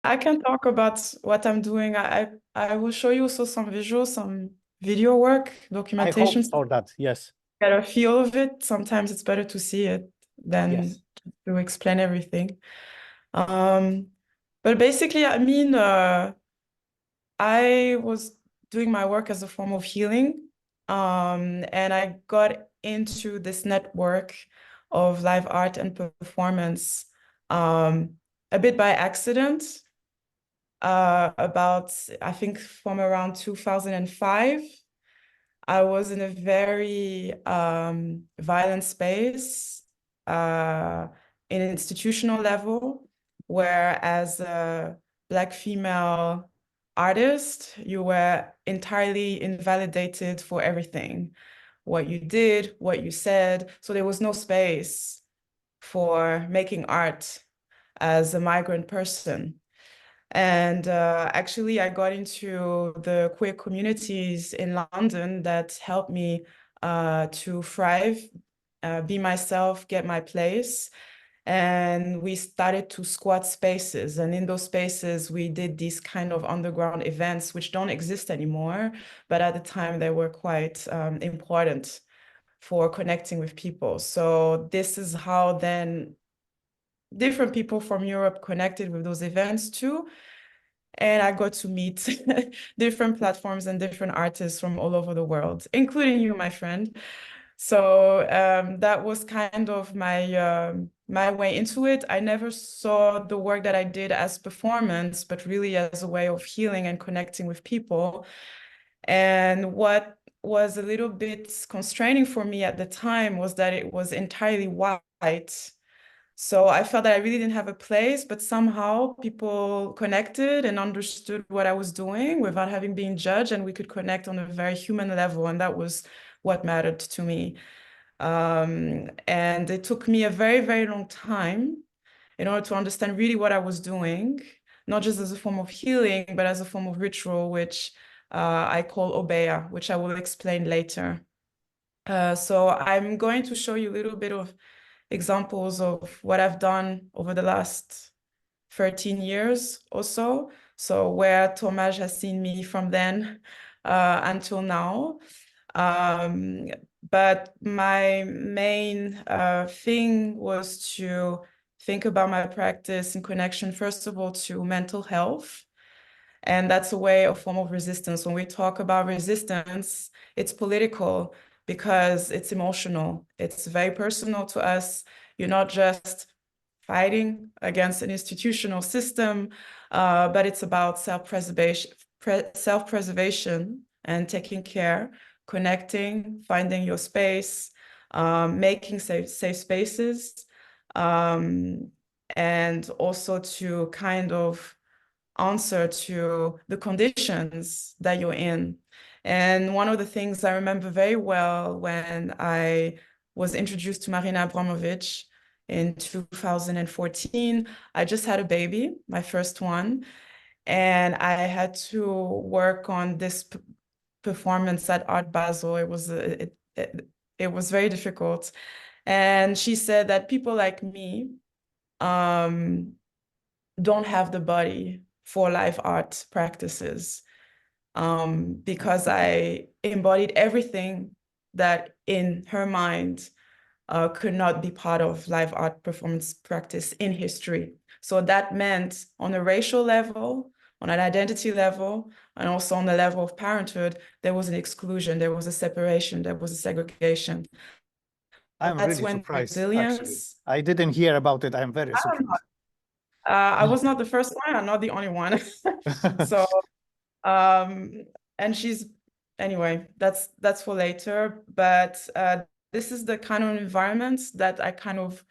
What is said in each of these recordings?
I can talk about what I'm doing. I will show you also some visuals, some video work, I hope documentation, for that. Yes. get a feel of it. Sometimes it's better to see it than Yes. to explain everything. Um, but basically, I was doing my work as a form of healing, and I got into this network of live art and performance a bit by accident. About, I think, from around 2005. I was in a very violent space in an institutional level, where as a Black female artist, you were entirely invalidated for everything, what you did, what you said. So there was no space for making art as a migrant person. And actually, I got into the queer communities in London that helped me to thrive, be myself, get my place. And we started to squat spaces. And in those spaces, we did these kind of underground events, which don't exist anymore. But at the time, they were quite important for connecting with people. So this is how then different people from Europe connected with those events too. And I got to meet different platforms and different artists from all over the world, including you, my friend. So that was kind of my way into it. I never saw the work that I did as performance, but really as a way of healing and connecting with people. And what was a little bit constraining for me at the time was that it was entirely white. So I felt that I really didn't have a place, but somehow people connected and understood what I was doing without having been judged, and we could connect on a very human level, and that was what mattered to me. And it took me a very, very long time in order to understand really what I was doing, not just as a form of healing, but as a form of ritual, which I call obeya, which I will explain later. So I'm going to show you a little bit of examples of what I've done over the last 13 years or so. So where Tomaj has seen me from then until now. Um, but my main thing was to think about my practice in connection, first of all, to mental health. And that's a way, a form of resistance. When we talk about resistance, it's political because it's emotional. It's very personal to us. You're not just fighting against an institutional system, but it's about self-preservation and taking care, connecting, finding your space, making safe spaces, um, and also to kind of answer to the conditions that you're in. And one of the things I remember very well when I was introduced to Marina Abramovic in 2014, I just had a baby, my first one, and I had to work on this performance at Art Basel. It was very difficult. And she said that people like me um, don't have the body for live art practices because I embodied everything that in her mind could not be part of live art performance practice in history. So that meant on a racial level, on an identity level, and also on the level of parenthood, there was an exclusion, there was a separation, there was a segregation. I'm That's really when surprised, actually. resilience. I didn't hear about it. I'm very surprised. I was not the first one, I'm not the only one. So Um, and she's anyway, that's for later. But this is the kind of environment that I kind of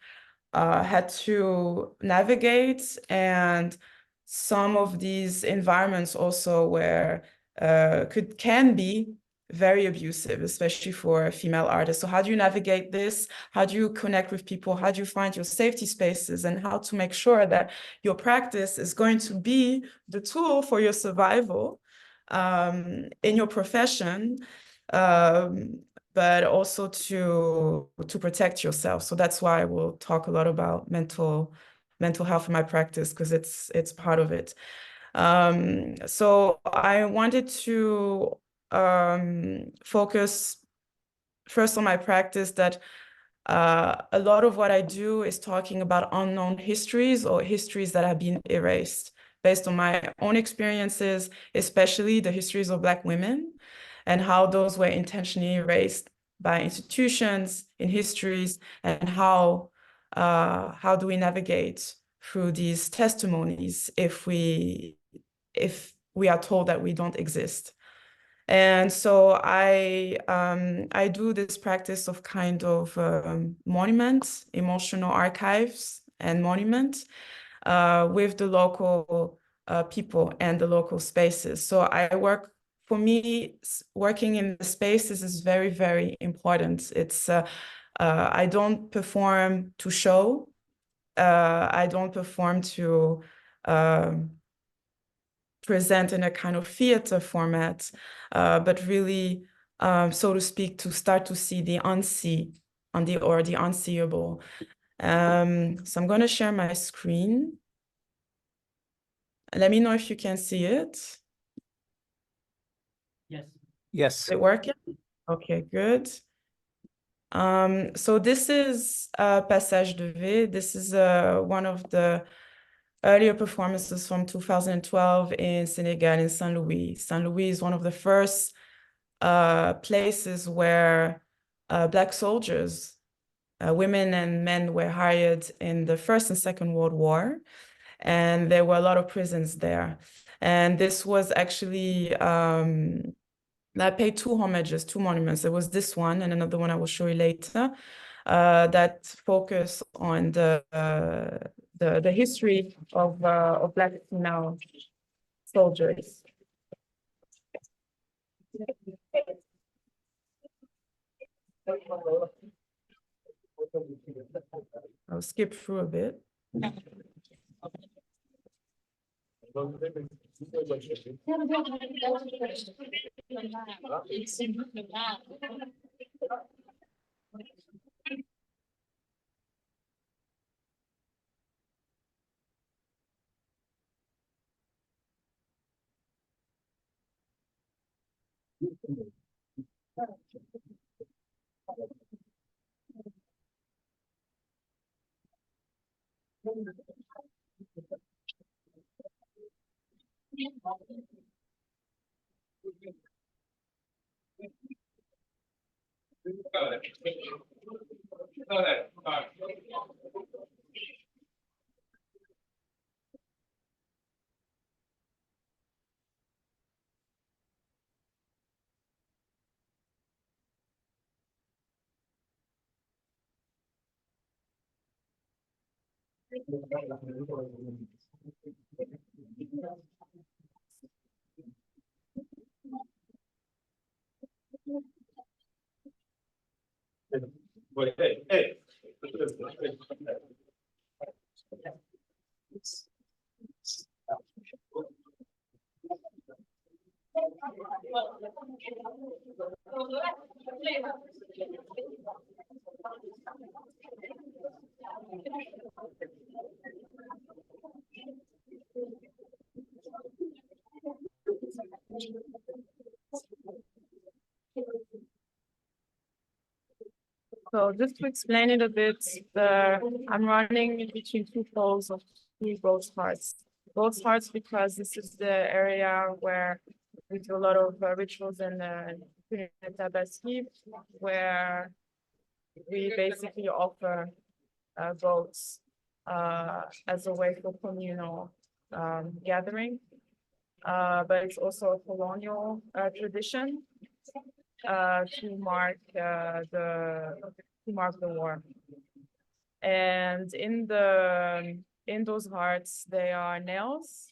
had to navigate, and some of these environments also where can be very abusive, especially for female artists. So how do you navigate this? How do you connect with people? How do you find your safety spaces, and how to make sure that your practice is going to be the tool for your survival in your profession, but also to protect yourself. So that's why we'll talk a lot about mental mental health in my practice because it's part of it. So I wanted to focus first on my practice that a lot of what I do is talking about unknown histories or histories that have been erased based on my own experiences, especially the histories of Black women and how those were intentionally erased by institutions in histories, and how do we navigate through these testimonies if we are told that we don't exist. And so I do this practice of kind of monuments, emotional archives and monuments with the local people and the local spaces. So for me, working in the spaces is very, very important. It's I don't perform to show. I don't perform to present in a kind of theater format, but really, so to speak, to start to see the unseen or the unseeable. So I'm going to share my screen. Let me know if you can see it. Yes. Yes. Is it working? Okay, good. So this is Passage de V. This is one of the earlier performances from 2012 in Senegal, in Saint Louis. Saint Louis is one of the first places where Black soldiers, women and men, were hired in the First and Second World War. And there were a lot of prisons there. And this was actually, I paid two homages, two monuments. There was this one and another one I will show you later that focus on the history of Black female soldiers. I'll skip through a bit. So just to explain it a bit, I'm running in between two poles of two ghost hearts. Ghost hearts because this is the area where we do a lot of rituals in Tabaski, where we basically offer goats as a way for communal gathering. But it's also a colonial tradition to mark the war. And in those hearts, they are nails,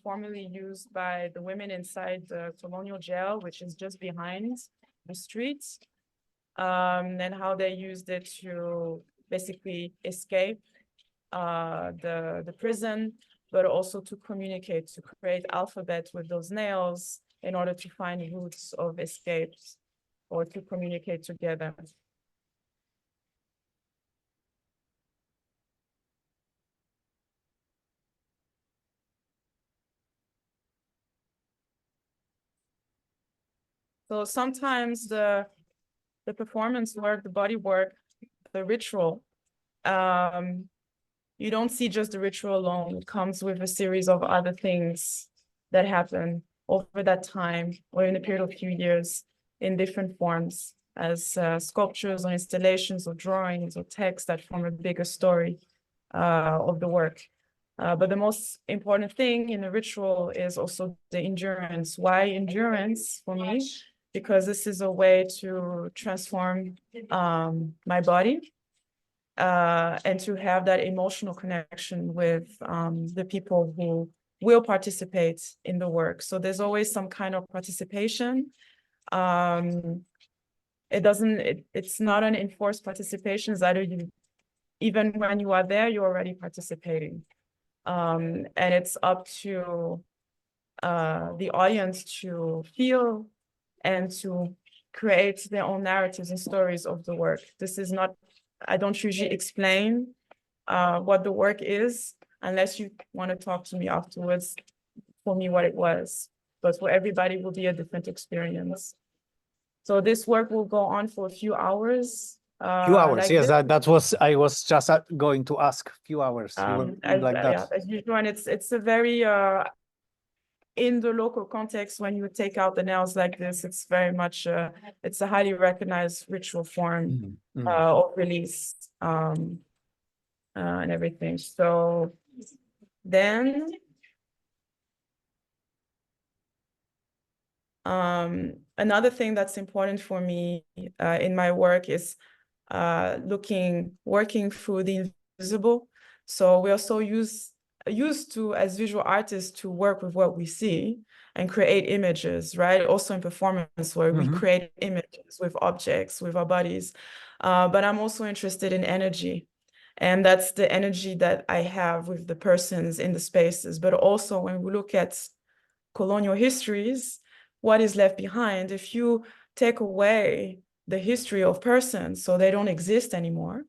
formerly used by the women inside the colonial jail, which is just behind the streets, and how they used it to basically escape the prison, but also to communicate, to create alphabet with those nails in order to find routes of escape or to communicate together. So sometimes the performance work, the body work, the ritual, you don't see just the ritual alone. It comes with a series of other things that happen over that time or in a period of a few years in different forms as sculptures or installations or drawings or texts that form a bigger story of the work. But the most important thing in the ritual is also the endurance. Why endurance for me? Because this is a way to transform my body and to have that emotional connection with the people who will participate in the work. So there's always some kind of participation. It's not an enforced participation. It's either even when you are there, you're already participating. And it's up to the audience to feel and to create their own narratives and stories of the work. This is not, I don't usually explain what the work is unless you want to talk to me afterwards for me what it was. But for everybody will be a different experience. So this work will go on for a few hours. Few hours, like yes, this. that was, I was just going to ask, few hours, you were like that. Yeah, as usual, and it's a very in the local context, when you take out the nails like this, it's very much it's a highly recognized ritual form of release and everything. So then another thing that's important for me in my work is working through the invisible. So we are so used to, as visual artists, to work with what we see and create images, right? Also in performance where we create images with objects, with our bodies. But I'm also interested in energy. And that's the energy that I have with the persons in the spaces. But also when we look at colonial histories, what is left behind? If you take away the history of persons, so they don't exist anymore,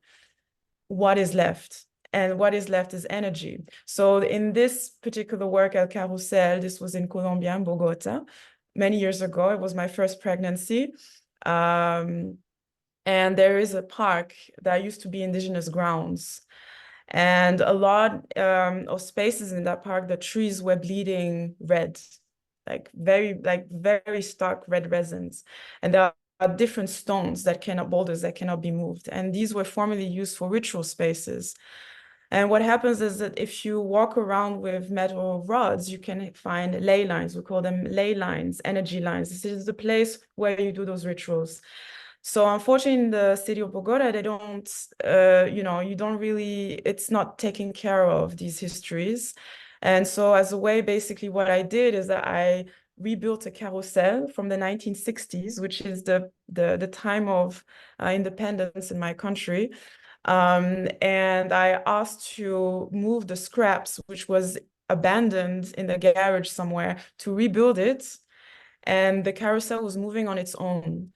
what is left? And what is left is energy. So in this particular work, El Carrusel, this was in Colombia, in Bogota, many years ago. It was my first pregnancy. And there is a park that used to be indigenous grounds. And a lot of spaces in that park, the trees were bleeding red, like very stark red resins. And there are different stones that boulders that cannot be moved. And these were formerly used for ritual spaces. And what happens is that if you walk around with metal rods, you can find ley lines. We call them ley lines, energy lines. This is the place where you do those rituals. So unfortunately, in the city of Bogota, they don't, you don't really, it's not taking care of these histories. And so as a way, basically what I did is that I rebuilt a carousel from the 1960s, which is the time of independence in my country. And I asked to move the scraps, which was abandoned in the garage somewhere, to rebuild it. And the carousel was moving on its own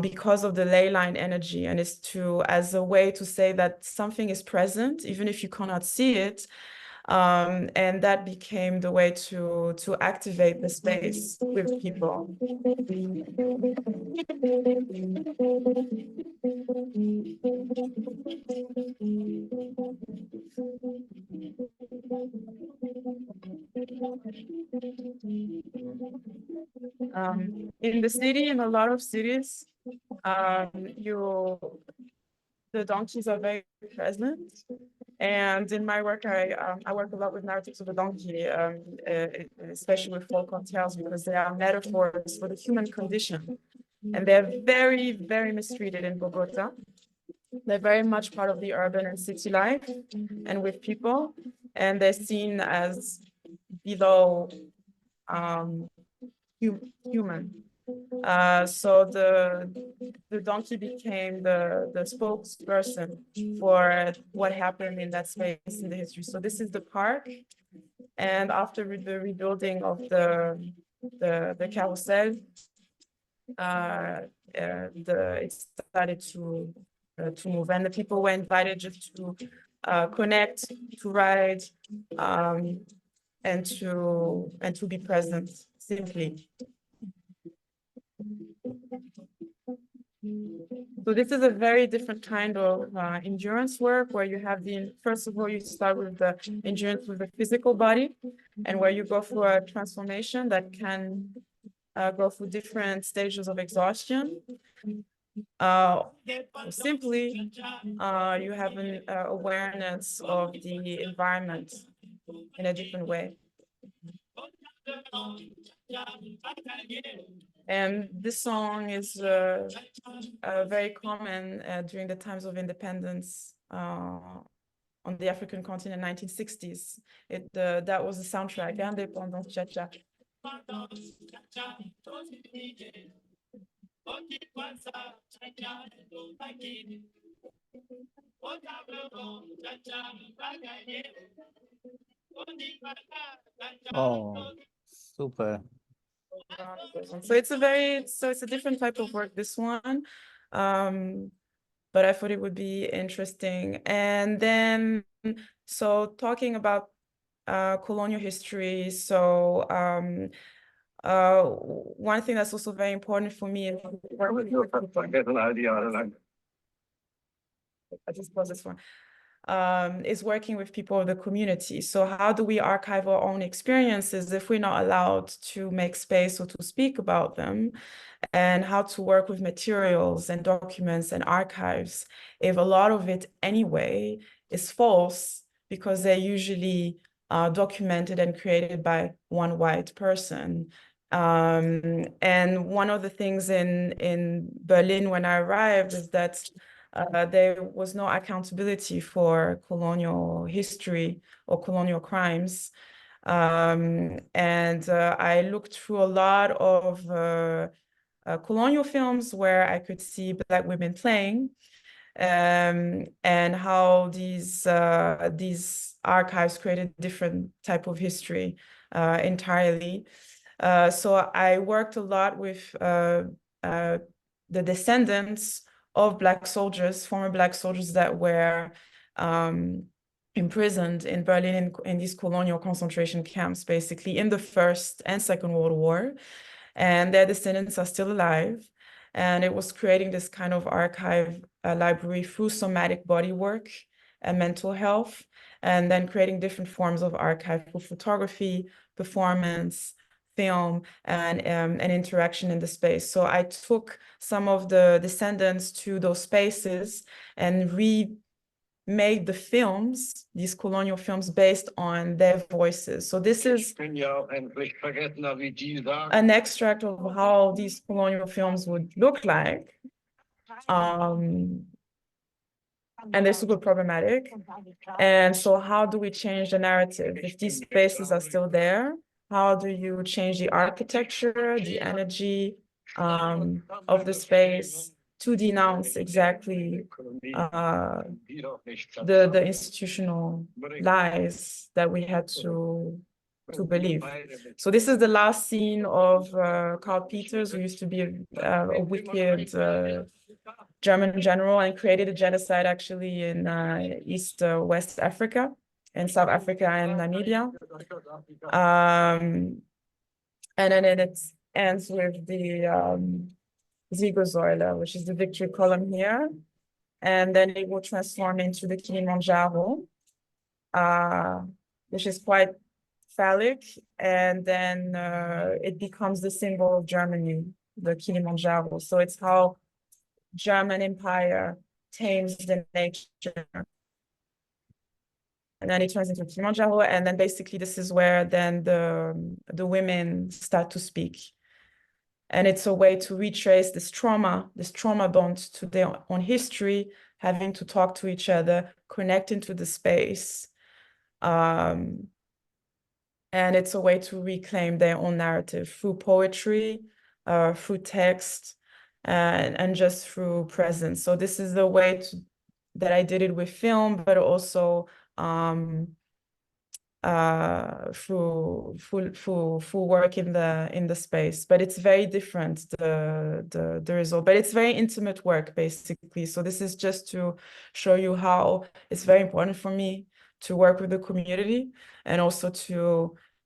because of the ley line energy. And it's as a way to say that something is present, even if you cannot see it. And that became the way to activate the space with people. In the city, in a lot of cities, the donkeys are very present. And in my work, I work a lot with narratives of the donkey, especially with folk tales, because they are metaphors for the human condition. And they're very, very mistreated in Bogota. They're very much part of the urban and city life and with people. And they're seen as below human. So the donkey became the spokesperson for what happened in that space in the history. So this is the park, and after the rebuilding of the carousel, it started to move, and the people were invited just to connect, to ride, and to be present simply. So this is a very different kind of endurance work where you have first of all, you start with the endurance with the physical body and where you go through a transformation that can go through different stages of exhaustion. Simply, you have an awareness of the environment in a different way. And this song is very common during the times of independence on the African continent, 1960s. That was the soundtrack, Indépendance Cha-Cha. Oh, super. So it's a different type of work, this one. But I thought it would be interesting. And then, so talking about colonial history. So one thing that's also very important for me is I just pause this one. Is working with people of the community. So how do we archive our own experiences if we're not allowed to make space or to speak about them? And how to work with materials and documents and archives if a lot of it anyway is false because they're usually documented and created by one white person. And one of the things in Berlin when I arrived is that there was no accountability for colonial history or colonial crimes. And I looked through a lot of colonial films where I could see Black women playing, and how these archives created different type of history entirely. So I worked a lot with the descendants of Black soldiers, former Black soldiers that were imprisoned in Berlin in these colonial concentration camps, basically in the First and Second World War. And their descendants are still alive. And it was creating this kind of archive library through somatic body work and mental health, and then creating different forms of archive for photography, performance, film, and interaction in the space. So I took some of the descendants to those spaces and remade the films, these colonial films, based on their voices. So this is an extract of how these colonial films would look like. And they're super problematic. And so how do we change the narrative? If these spaces are still there, how do you change the architecture, the energy of the space to denounce exactly the institutional lies that we had to believe? So this is the last scene of Karl Peters, who used to be a wicked German general and created a genocide actually in West Africa, in South Africa and Namibia. And then it ends with the Siegersäule, which is the victory column here. And then it will transform into the Kilimanjaro, which is quite phallic. And then it becomes the symbol of Germany, the Kilimanjaro. So it's how German Empire tames the nature. And then it turns into Kilimanjaro. And then basically this is where then the women start to speak. And it's a way to retrace this trauma bond to their own history, having to talk to each other, connect into the space. And it's a way to reclaim their own narrative through poetry, through text, and just through presence. So this is the way that I did it with film, but also through work in the space. But it's very different, the result. But it's very intimate work, basically. So this is just to show you how it's very important for me to work with the community, and also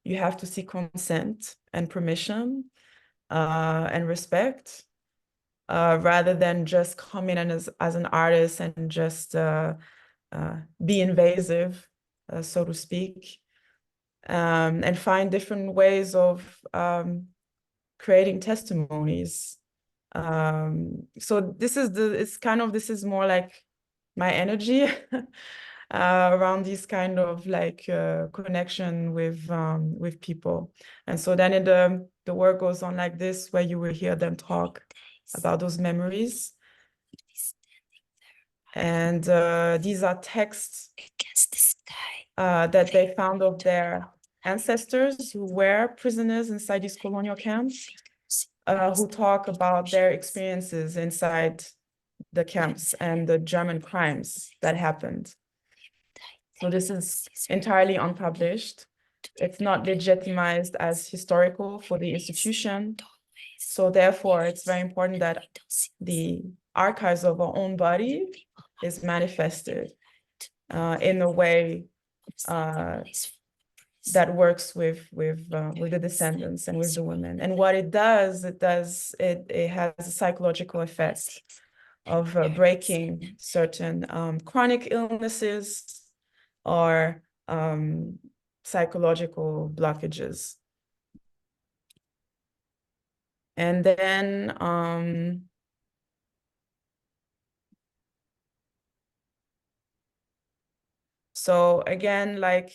you have to seek consent and permission and respect. rather than just come in as an artist and just be invasive, so to speak, and find different ways of creating testimonies. So this is more like my energy around this kind of like connection with people. And so then the work goes on like this, where you will hear them talk about those memories. And these are texts that they found of their ancestors who were prisoners inside these colonial camps, who talk about their experiences inside the camps and the German crimes that happened. So this is entirely unpublished. It's not legitimized as historical for the institution. So therefore, it's very important that the archives of our own body is manifested in a way that works with the descendants and with the women. And what it does, it has a psychological effect of breaking certain chronic illnesses or psychological blockages. And then so again, like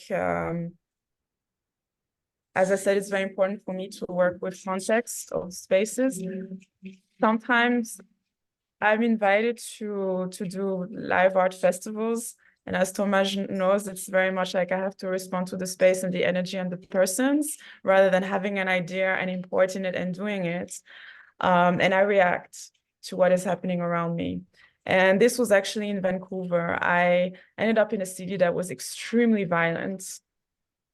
as I said, it's very important for me to work with context of spaces. Sometimes I'm invited to do live art festivals, and as Thomas knows, it's very much like I have to respond to the space and the energy and the persons, rather than having an idea and importing it and doing it. And I react to what is happening around me. And this was actually in Vancouver. I ended up in a city that was extremely violent,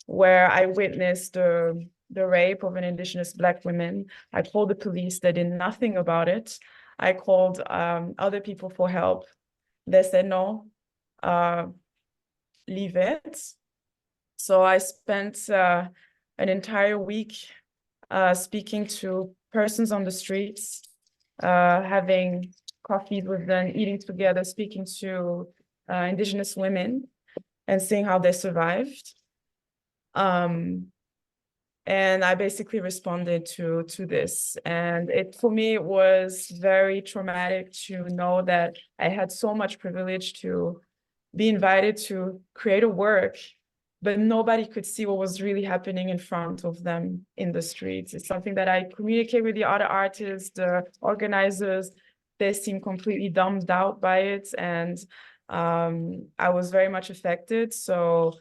where I witnessed the rape of an Indigenous Black woman. I called the police. They did nothing about it. I called other people for help. They said, no, leave it. So I spent an entire week speaking to persons on the streets, having coffees with them, eating together, speaking to Indigenous women and seeing how they survived. And I basically responded to this. And for me, it was very traumatic to know that I had so much privilege to be invited to create a work, but nobody could see what was really happening in front of them in the streets. It's something that I communicate with the other artists, the organizers. They seem completely dumbed out by it. And I was very much affected. So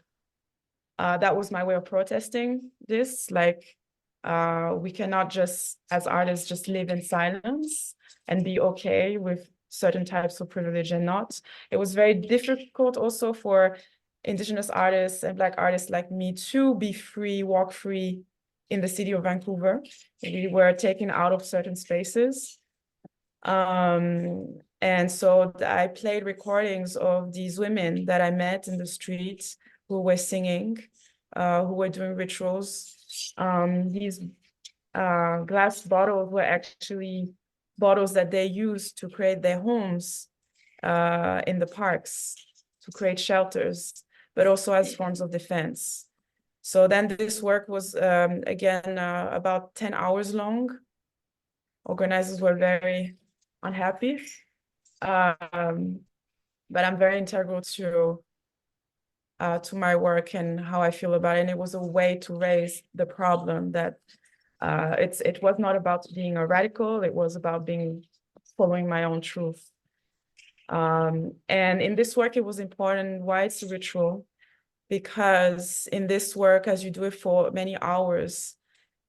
that was my way of protesting this. Like, we cannot just, as artists, just live in silence and be okay with certain types of privilege and not. It was very difficult also for Indigenous artists and Black artists like me to be free, walk free in the city of Vancouver. We were taken out of certain spaces. And so I played recordings of these women that I met in the streets who were singing, who were doing rituals. These glass bottles were actually bottles that they used to create their homes in the parks, to create shelters, but also as forms of defense. So then this work was, again, about 10 hours long. Organizers were very unhappy. But I'm very integral to my work and how I feel about it. And it was a way to raise the problem that it was not about being a radical, it was about following my own truth. And in this work, it was important why it's a ritual, because in this work, as you do it for many hours,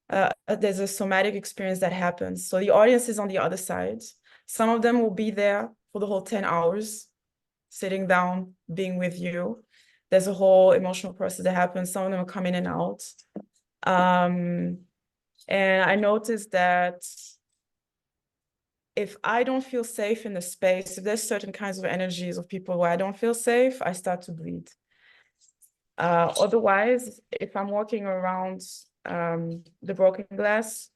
there's a somatic experience that happens. So the audience is on the other side. Some of them will be there for the whole 10 hours, sitting down, being with you. There's a whole emotional process that happens. Some of them will come in and out. And I noticed that if I don't feel safe in the space, if there's certain kinds of energies of people where I don't feel safe, I start to bleed. Otherwise, if I'm walking around the broken glass,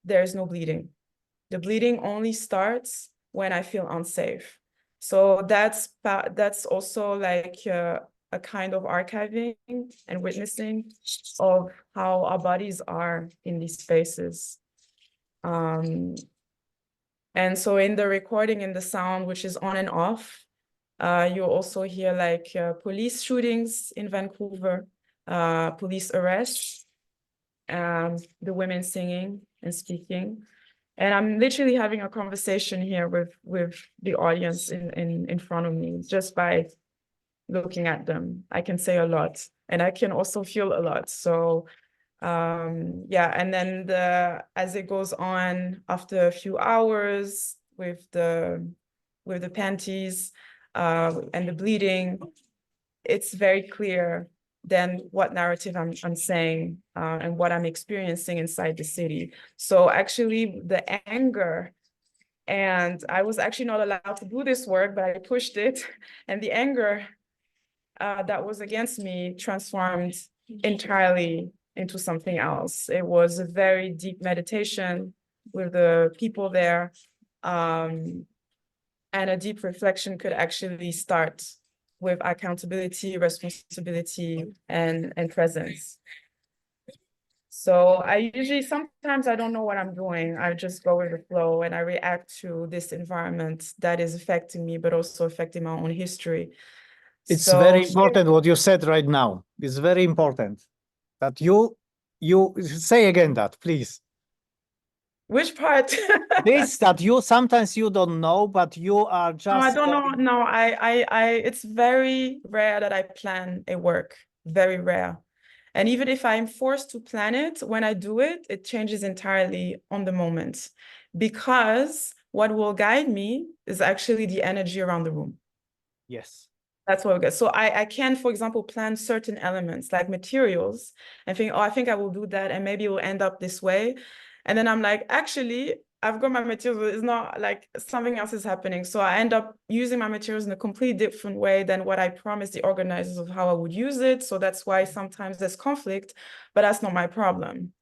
there is no bleeding. The bleeding only starts when I feel unsafe. So that's also like a kind of archiving and witnessing of how our bodies are in these spaces. And so in the recording, in the sound, which is on and off, you also hear like police shootings in Vancouver, police arrests, the women singing and speaking. And I'm literally having a conversation here with the audience in front of me, just by looking at them. I can say a lot, and I can also feel a lot. So yeah, and then as it goes on, after a few hours with the panties and the bleeding, it's very clear then what narrative I'm saying and what I'm experiencing inside the city. So actually the anger, and I was actually not allowed to do this work, but I pushed it, and the anger that was against me transformed entirely into something else. It was a very deep meditation with the people there, and a deep reflection could actually start with accountability, responsibility, and presence. So I usually, sometimes I don't know what I'm doing. I just go with the flow and I react to this environment that is affecting me, but also affecting my own history. It's very important what you said right now. It's very important that you say again that, please. Which part? This that you sometimes you don't know, but you are just. No, I don't know. No, it's very rare that I plan a work. Very rare. And even if I'm forced to plan it, when I do it, it changes entirely on the moment, because what will guide me is actually the energy around the room. Yes. That's what we get. So I can, for example, plan certain elements like materials and think, oh, I think I will do that, and maybe it will end up this way. And then I'm like, actually, I've got my materials, but it's not, like, something else is happening. So I end up using my materials in a completely different way than what I promised the organizers of how I would use it. So that's why sometimes there's conflict, but that's not my problem.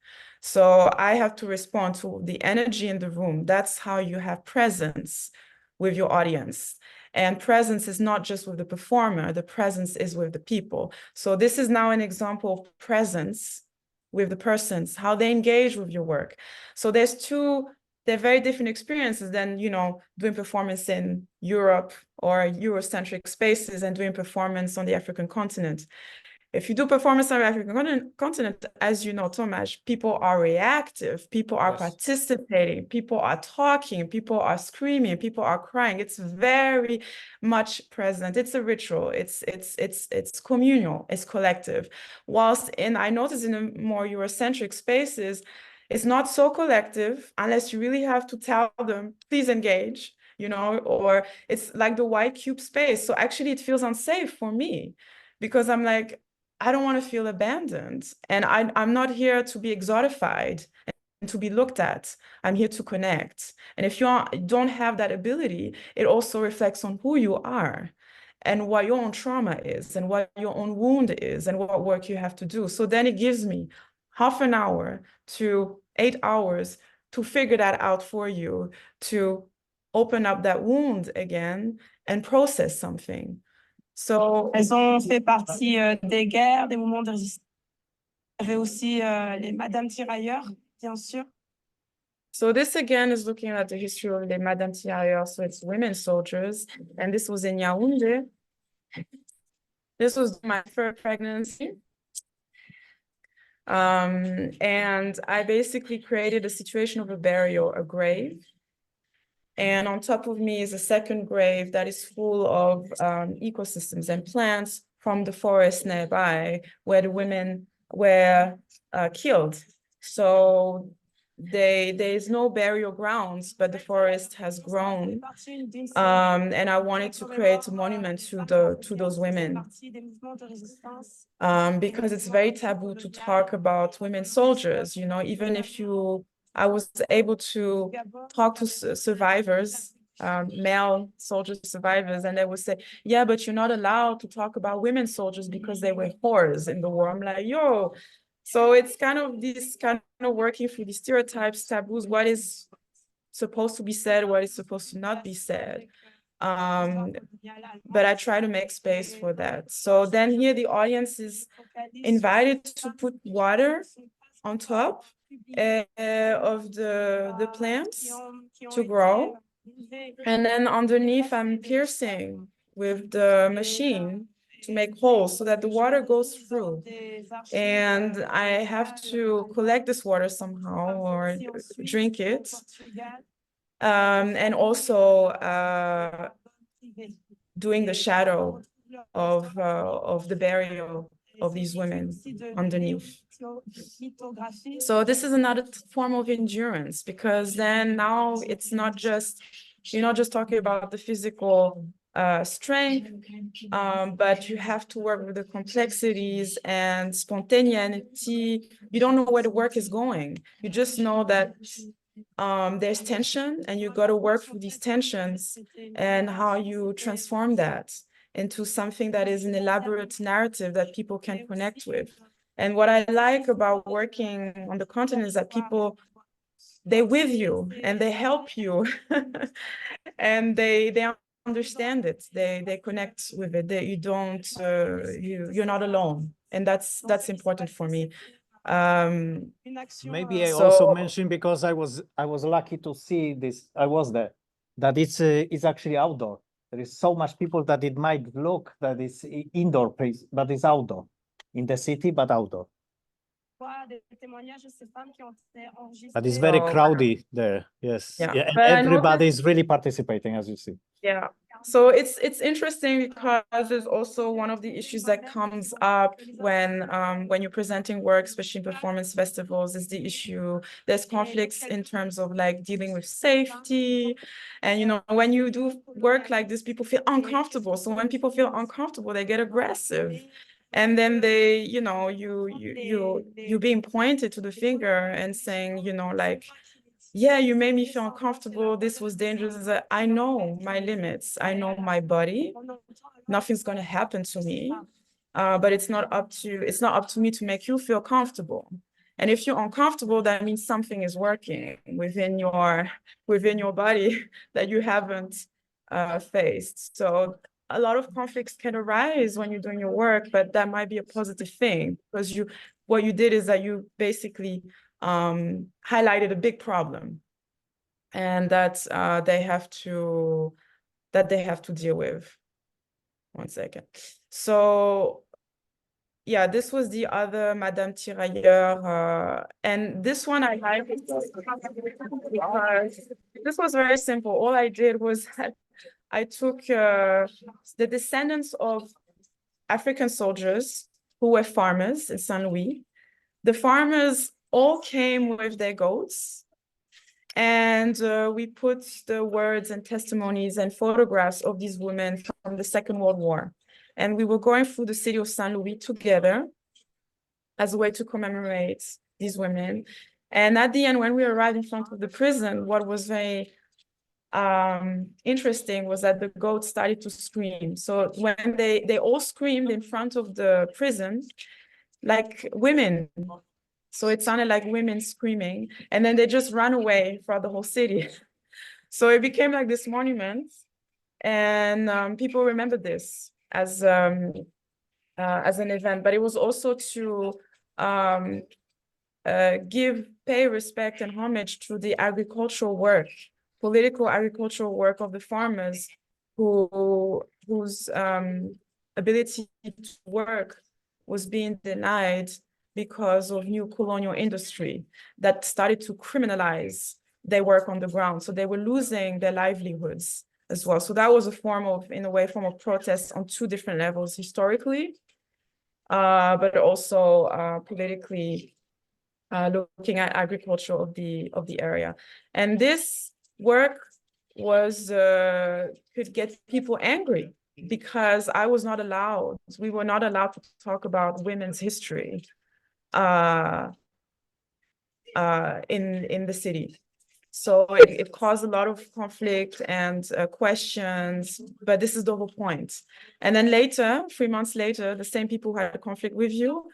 So I have to respond to the energy in the room. That's how you have presence with your audience. And presence is not just with the performer, the presence is with the people. So this is now an example of presence with the persons, how they engage with your work. So they're very different experiences than, doing performance in Europe or Eurocentric spaces and doing performance on the African continent. If you do performance on the African continent, as you know, Tomasz, people are reactive, people are participating, people are talking, people are screaming, people are crying. It's very much present. It's a ritual. It's communal. It's collective. Whilst I notice in the more Eurocentric spaces, it's not so collective unless you really have to tell them, please engage, or it's like the white cube space. So actually it feels unsafe for me, because I'm like, I don't want to feel abandoned. And I'm not here to be exotified and to be looked at. I'm here to connect. And if you don't have that ability, it also reflects on who you are and what your own trauma is and what your own wound is and what work you have to do. So then it gives me half an hour to 8 hours to figure that out for you, to open up that wound again and process something. So, elles ont fait partie des guerres, des moments de résistance. Il y avait aussi les Madame Tirailleurs, bien sûr. So this again is looking at the history of the Madame Tirailleurs, so it's women soldiers, and this was in Yaoundé. This was my first pregnancy. And I basically created a situation of a burial, a grave. And on top of me is a second grave that is full of ecosystems and plants from the forest nearby where the women were killed. So there's no burial grounds, but the forest has grown. And I wanted to create a monument to those women. Because it's very taboo to talk about women soldiers, even if I was able to talk to survivors, male soldier survivors, and they would say, yeah, but you're not allowed to talk about women soldiers because they were whores in the war. I'm like, yo. So it's kind of working through the stereotypes, taboos, what is supposed to be said, what is supposed to not be said. But I try to make space for that. So then here the audience is invited to put water on top of the plants to grow. And then underneath I'm piercing with the machine to make holes so that the water goes through. And I have to collect this water somehow or drink it. And also doing the shadow of the burial of these women underneath. So this is another form of endurance, because then now it's not just, you're not just talking about the physical strength, but you have to work with the complexities and spontaneity. You don't know where the work is going. You just know that there's tension, and you got to work through these tensions and how you transform that into something that is an elaborate narrative that people can connect with. And what I like about working on the continent is that people, they're with you and they help you and they understand it. They connect with it. You don't, you're not alone. And that's important for me. Maybe I also mentioned, because I was lucky to see this, I was there, that it's actually outdoor. There is so much people that it might look that it's indoor place, but it's outdoor, in the city, but outdoor. But it's very crowded there. Yes. Yeah. And But everybody is really participating, as you see. Yeah. So it's interesting because there's also one of the issues that comes up when you're presenting work, especially in performance festivals, is the issue. There's conflicts in terms of like dealing with safety. And, you know, when you do work like this, people feel uncomfortable. So when people feel uncomfortable, they get aggressive. And then they, you know, you're being pointed to the finger and saying, you know, like, yeah, you made me feel uncomfortable. This was dangerous. I know my limits. I know my body. Nothing's going to happen to me. But it's not up to me to make you feel comfortable. And if you're uncomfortable, that means something is working within your body that you haven't faced. So a lot of conflicts can arise when you're doing your work, but that might be a positive thing, because what you did is that you basically highlighted a big problem, and that they have to deal with. One second. So yeah, this was the other Madame Tirailleur, and this one I like. This was very simple. All I did was I took the descendants of African soldiers who were farmers in Saint Louis. The farmers all came with their goats, and we put the words and testimonies and photographs of these women from the Second World War. And we were going through the city of Saint Louis together as a way to commemorate these women. And at the end, when we arrived in front of the prison, what was very interesting was that the goats started to scream. So when they all screamed in front of the prison, like women. So it sounded like women screaming, and then they just ran away throughout the whole city. So it became like this monument, and people remember this as an event. But it was also to pay respect and homage to the agricultural work, political agricultural work of the farmers whose ability to work was being denied because of new colonial industry that started to criminalize their work on the ground. So they were losing their livelihoods as well. So that was a form of protest on two different levels, historically, but also politically, looking at agriculture of the area. And this work could get people angry, because we were not allowed to talk about women's history in the city. So it caused a lot of conflict and questions, but this is the whole point. And then later, 3 months later, the same people who had a conflict with you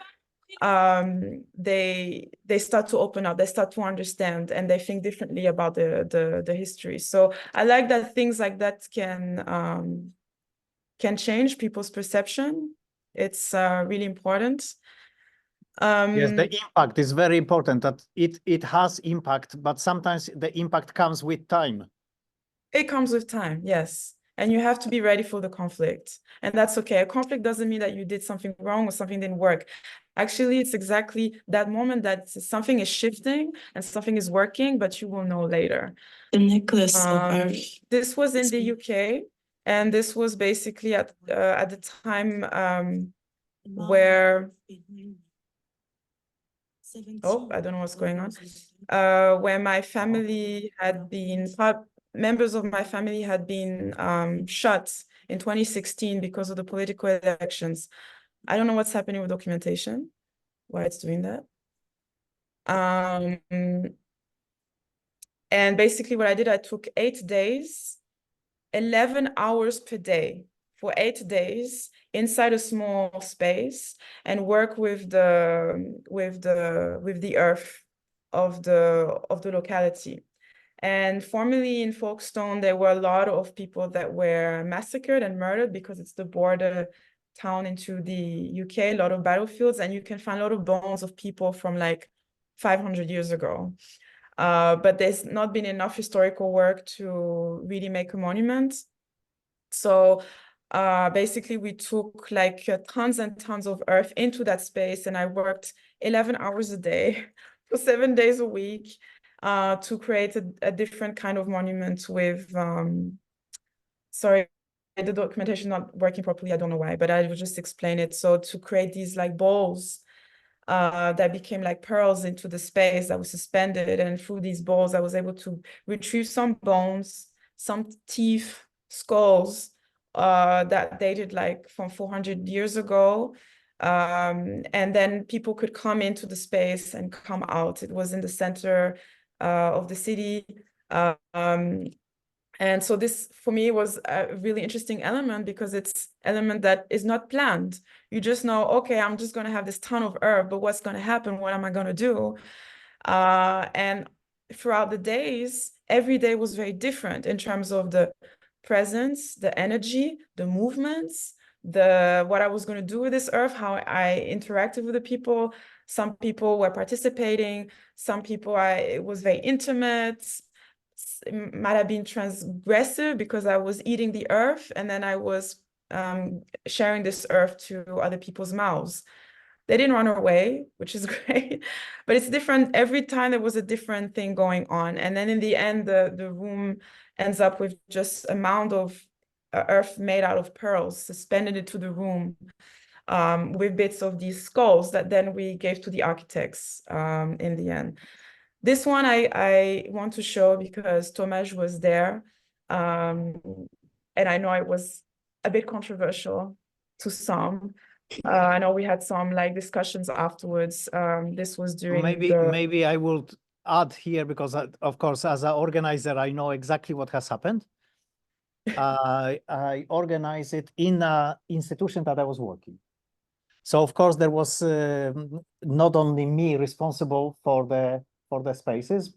they start to open up, they start to understand, and they think differently about the history. So I like that things like that can change people's perception. It's really important. Yes, the impact is very important, that it has impact, but sometimes the impact comes with time. It comes with time, yes. And you have to be ready for the conflict. And that's okay. A conflict doesn't mean that you did something wrong or something didn't work. Actually, it's exactly that moment that something is shifting and something is working, but you will know later. The necklace of Earth. This was in the UK, and this was basically at the time where, oh, I don't know what's going on, where my family had been, members of my family had been shot in 2016 because of the political elections. I don't know what's happening with documentation, why it's doing that. And basically what I did, I took 8 days, 11 hours per day for 8 days inside a small space and work with the earth of the locality. And formerly in Folkestone, there were a lot of people that were massacred and murdered because it's the border town into the UK, a lot of battlefields, and you can find a lot of bones of people from like 500 years ago. But there's not been enough historical work to really make a monument. So basically we took like tons and tons of earth into that space, and I worked 11 hours a day for 7 days a week to create a different kind of monument with, sorry, the documentation not working properly, I don't know why, but I will just explain it. So to create these like balls that became like pearls into the space that was suspended, and through these balls I was able to retrieve some bones, some teeth, skulls that dated like from 400 years ago. And then people could come into the space and come out. It was in the center of the city. And so this, for me, was a really interesting element because it's element that is not planned. You just know, okay, I'm just going to have this ton of herb, but what's going to happen? What am I going to do? And throughout the days, every day was very different in terms of the presence, the energy, the movements, what I was going to do with this earth, how I interacted with the people. Some people were participating. Some people, it was very intimate. It might have been transgressive because I was eating the earth and then I was sharing this earth to other people's mouths. They didn't run away, which is great, but it's different. Every time there was a different thing going on. And then in the end, the room ends up with just a mound of earth made out of pearls suspended into the room with bits of these skulls that then we gave to the architects in the end. This one I want to show because Tomasz was there. And I know it was a bit controversial to some. I know we had some like discussions afterwards. This was during maybe I will add here because of course, as an organizer, I know exactly what has happened. I organized it in an institution that I was working. So of course there was not only me responsible for the spaces.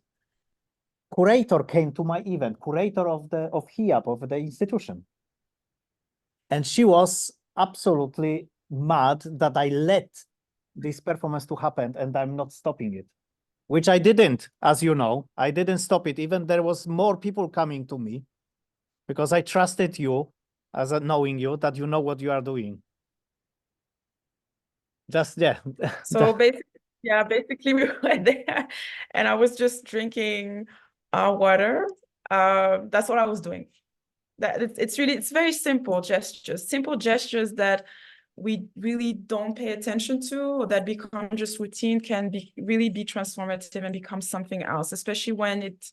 Curator came to my event, curator of HIAB, of the institution. And she was absolutely mad that I let this performance to happen and I'm not stopping it, which I didn't, as you know. I didn't stop it. Even there was more people coming to me because I trusted you, as knowing you, that you know what you are doing. Just, yeah. So basically we were there and I was just drinking water. That's what I was doing. It's very simple gestures that we really don't pay attention to, or that become just routine, can really be transformative and become something else, especially when it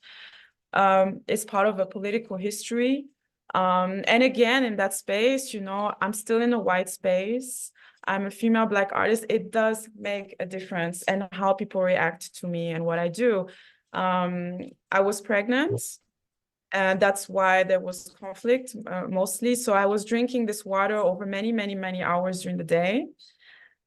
is part of a political history. And again, in that space, I'm still in a white space. I'm a female Black artist. It does make a difference in how people react to me and what I do. I was pregnant. And that's why there was conflict mostly. So I was drinking this water over many, many, many hours during the day.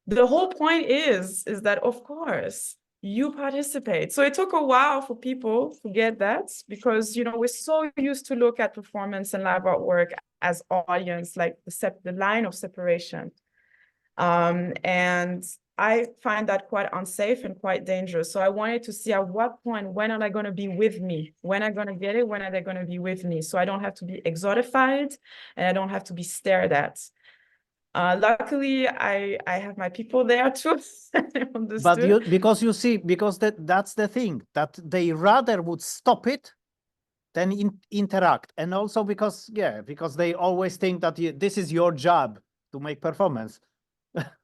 the whole point is that, of course, you participate. So it took a while for people to get that, because, you know, we're so used to look at performance and live artwork as audience, like the line of separation. And I find that quite unsafe and quite dangerous. So I wanted to see at what point, when are they going to be with me? When are they going to get it? When are they going to be with me? So I don't have to be exotified and I don't have to be stared at. Luckily, I have my people there too. But because you see, because that's the thing, that they rather would stop it than interact. And also because they always think that this is your job to make performance.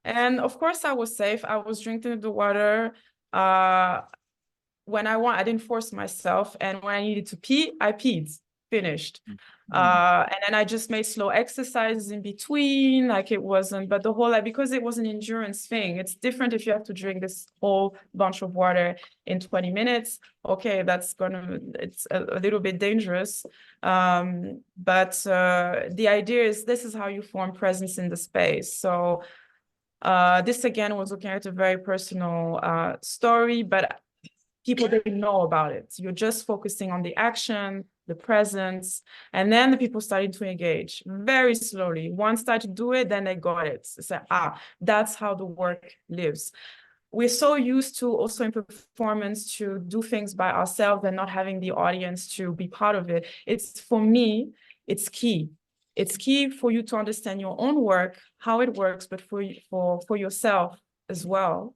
And of course I was safe. I was drinking the water. When I didn't force myself. And when I needed to pee, I peed, finished. And then I just made slow exercises in between, like it wasn't, but the whole, like, because it was an endurance thing, it's different if you have to drink this whole bunch of water in 20 minutes. Okay, it's a little bit dangerous. But the idea is this is how you form presence in the space. So this again was looking at a very personal story, but people didn't know about it. You're just focusing on the action, the presence, and then the people started to engage very slowly. One started to do it, then they got it. It's like, that's how the work lives. We're so used to also in performance to do things by ourselves and not having the audience to be part of it. For me, it's key. It's key for you to understand your own work, how it works, but for yourself as well.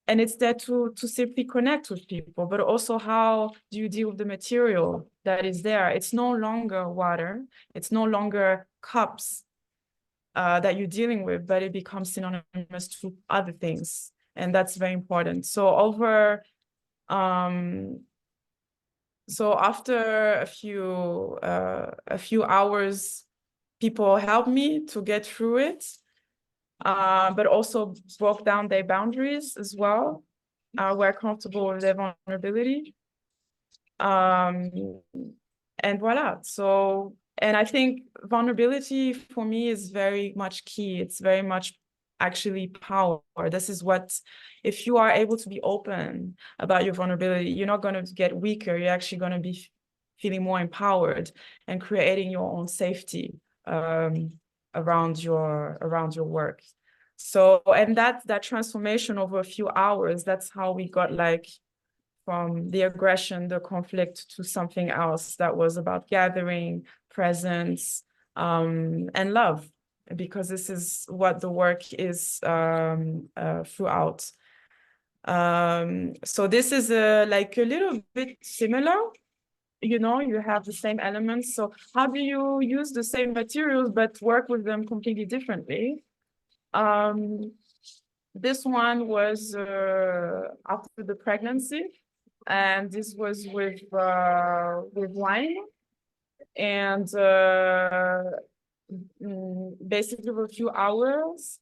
And it's there to simply connect with people, but also how do you deal with the material that is there? It's no longer water. It's no longer cups that you're dealing with, but it becomes synonymous to other things. And that's very important. So after a few hours, people helped me to get through it. But also broke down their boundaries as well, were comfortable with their vulnerability. And voila. So, and I think vulnerability for me is very much key. It's very much actually power. This is what, if you are able to be open about your vulnerability, you're not going to get weaker. You're actually going to be feeling more empowered and creating your own safety around your work. So, and that transformation over a few hours, that's how we got like from the aggression, the conflict, to something else that was about gathering, presence, and love, because this is what the work is throughout. So this is like a little bit similar. You know, you have the same elements. So how do you use the same materials but work with them completely differently? This one was after the pregnancy, and this was with wine, and basically for a few hours,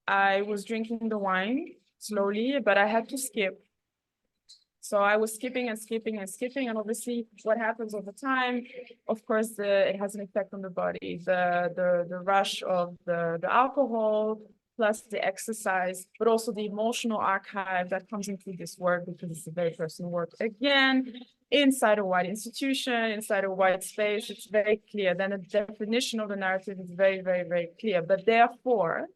I was drinking the wine slowly, but I had to skip. So I was skipping and skipping and skipping, and obviously what happens over time, of course, it has an effect on the body. The rush of the alcohol, plus the exercise, but also the emotional archive that comes into this work, because it's a very personal work. Again, inside a white institution, inside a white space, it's very clear. Then the definition of the narrative is very, very, very clear. But therefore,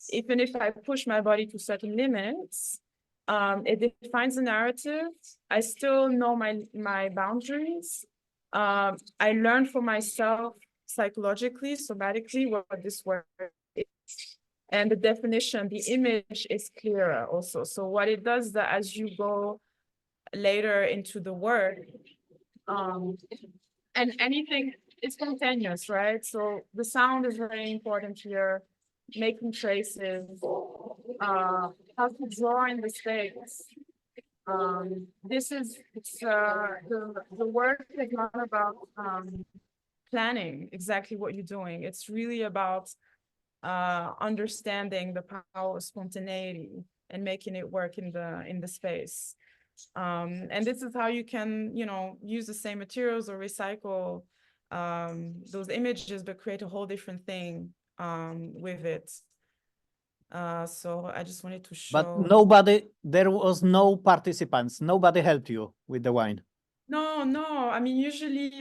even if I push my body to certain limits, it defines the narrative. I still know my boundaries. I learn for myself psychologically, somatically, what this work is. And the definition, the image is clearer also. So what it does is that as you go later into the work, and anything is spontaneous, right? So the sound is very important here, making traces, how to draw in the space. The work is not about planning exactly what you're doing. It's really about understanding the power of spontaneity and making it work in the space. And this is how you can, use the same materials or recycle those images, but create a whole different thing with it. So I just wanted to But show. there was no participants. Nobody helped you with the wine. No. I mean, usually,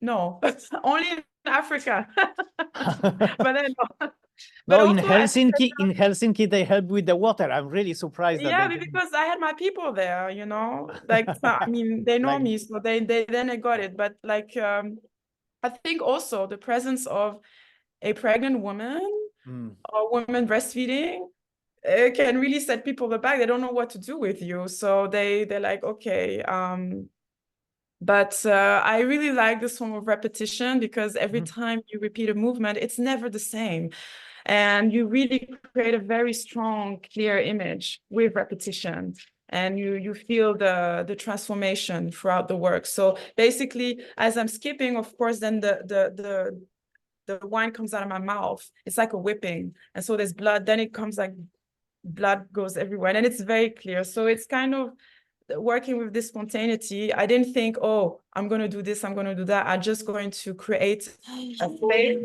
no, only in Africa. But then, no. But No, in also, Helsinki, they help with the water. I'm really surprised that yeah, they didn't. because I had my people there, you know, like, I mean, they know Like- me, so they then I got it. But like, I think also the presence of a pregnant woman or woman breastfeeding, it can really set people aback. They don't know what to do with you, so they're like, okay. But I really like this form of repetition because every time you repeat a movement, it's never the same. And you really create a very strong, clear image with repetition. And you feel the transformation throughout the work. So basically, as I'm skipping, of course, then the wine comes out of my mouth. It's like a whipping. And so there's blood, then it comes like blood goes everywhere. And it's very clear. So it's kind of working with this spontaneity. I didn't think, oh, I'm going to do this, I'm going to do that. I'm just going to create a space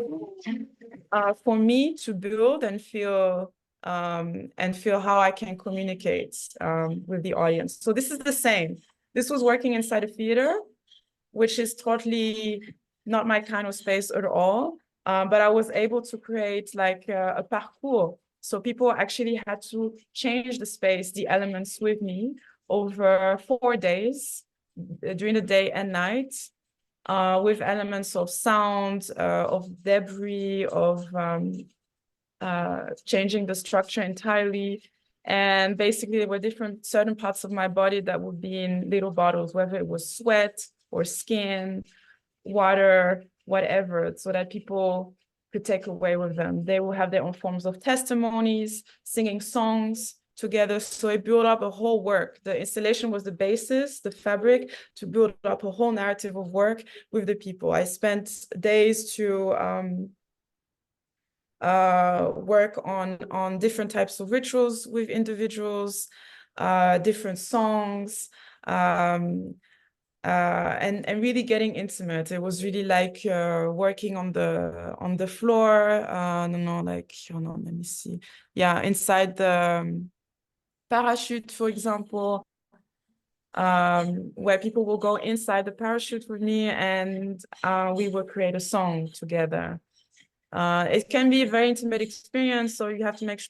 for me to build and feel how I can communicate with the audience. So this is the same. This was working inside a theater, which is totally not my kind of space at all. But I was able to create like a parcours. So people actually had to change the space, the elements with me over 4 days, during the day and night, with elements of sound, of debris, of changing the structure entirely. And basically there were certain parts of my body that would be in little bottles, whether it was sweat or skin, water, whatever, so that people could take away with them. They will have their own forms of testimonies, singing songs together. So it built up a whole work. The installation was the basis, the fabric, to build up a whole narrative of work with the people. I spent days to work on different types of rituals with individuals, different songs, and really getting intimate. It was really like working on the floor. Let me see. Yeah, inside the parachute, for example, where people will go inside the parachute with me, and we will create a song together. It can be a very intimate experience, so you have to make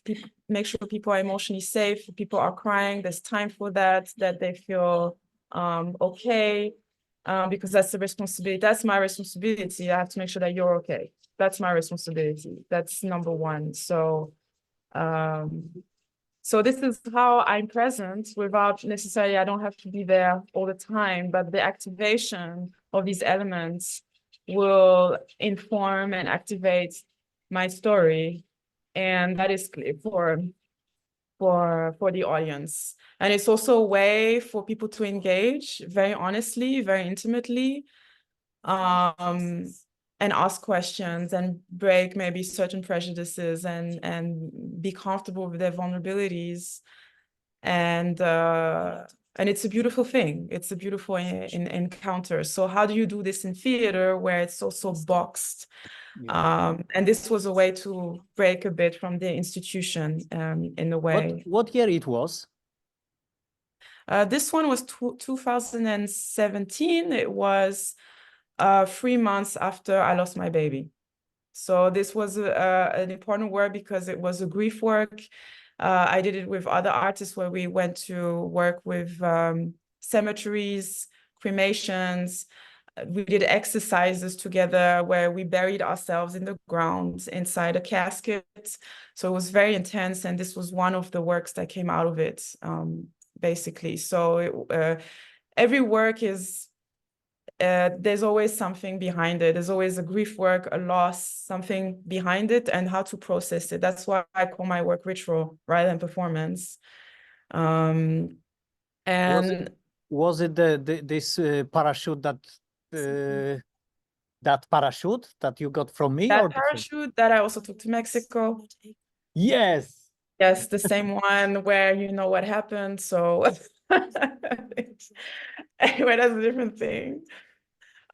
sure people are emotionally safe. People are crying. There's time for that they feel okay, because that's the responsibility. That's my responsibility. I have to make sure that you're okay. That's my responsibility. That's number one. So this is how I'm present without necessarily, I don't have to be there all the time, but the activation of these elements will inform and activate my story. And that is clear for the audience. And it's also a way for people to engage very honestly, very intimately, and ask questions and break maybe certain prejudices and be comfortable with their vulnerabilities. And it's a beautiful thing. It's a beautiful encounter. So how do you do this in theater where it's also boxed? Yeah. And this was a way to break a bit from the institution in a way. What year it was? This one was 2017. It was 3 months after I lost my baby. So this was an important work because it was a grief work. I did it with other artists where we went to work with cemeteries, cremations. We did exercises together where we buried ourselves in the ground inside a casket. So it was very intense. And this was one of the works that came out of it, basically. So every work is, there's always something behind it. There's always a grief work, a loss, something behind it, and how to process it. That's why I call my work ritual rather than performance. And Was it this parachute that parachute that you got from me, that or parachute that I also took to Mexico? Yes. Yes, the same one where you know what happened. So anyway, that's a different thing.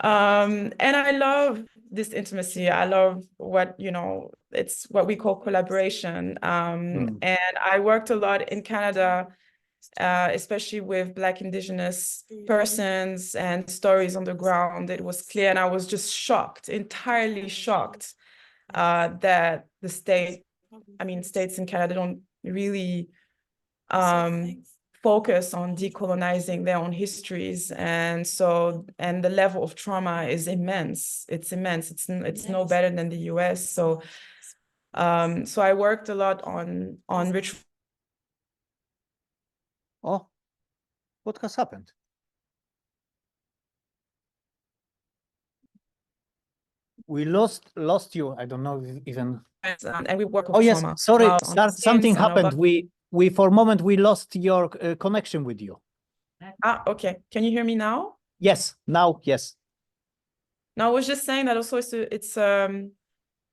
And I love this intimacy. I love what, it's what we call collaboration. And I worked a lot in Canada, especially with Black Indigenous persons and stories on the ground. It was clear, and I was just shocked, entirely shocked, that states in Canada don't really focus on decolonizing their own histories, and the level of trauma is immense. It's immense. It's no better than the US. So I worked a lot on ritual. Oh, what has happened? We lost you. I don't know even. And we work Oh with yes, trauma. sorry, something on our happened. We for a moment we lost your connection with you. Okay. Can you hear me now? Yes, now yes. No, I was just saying that also it's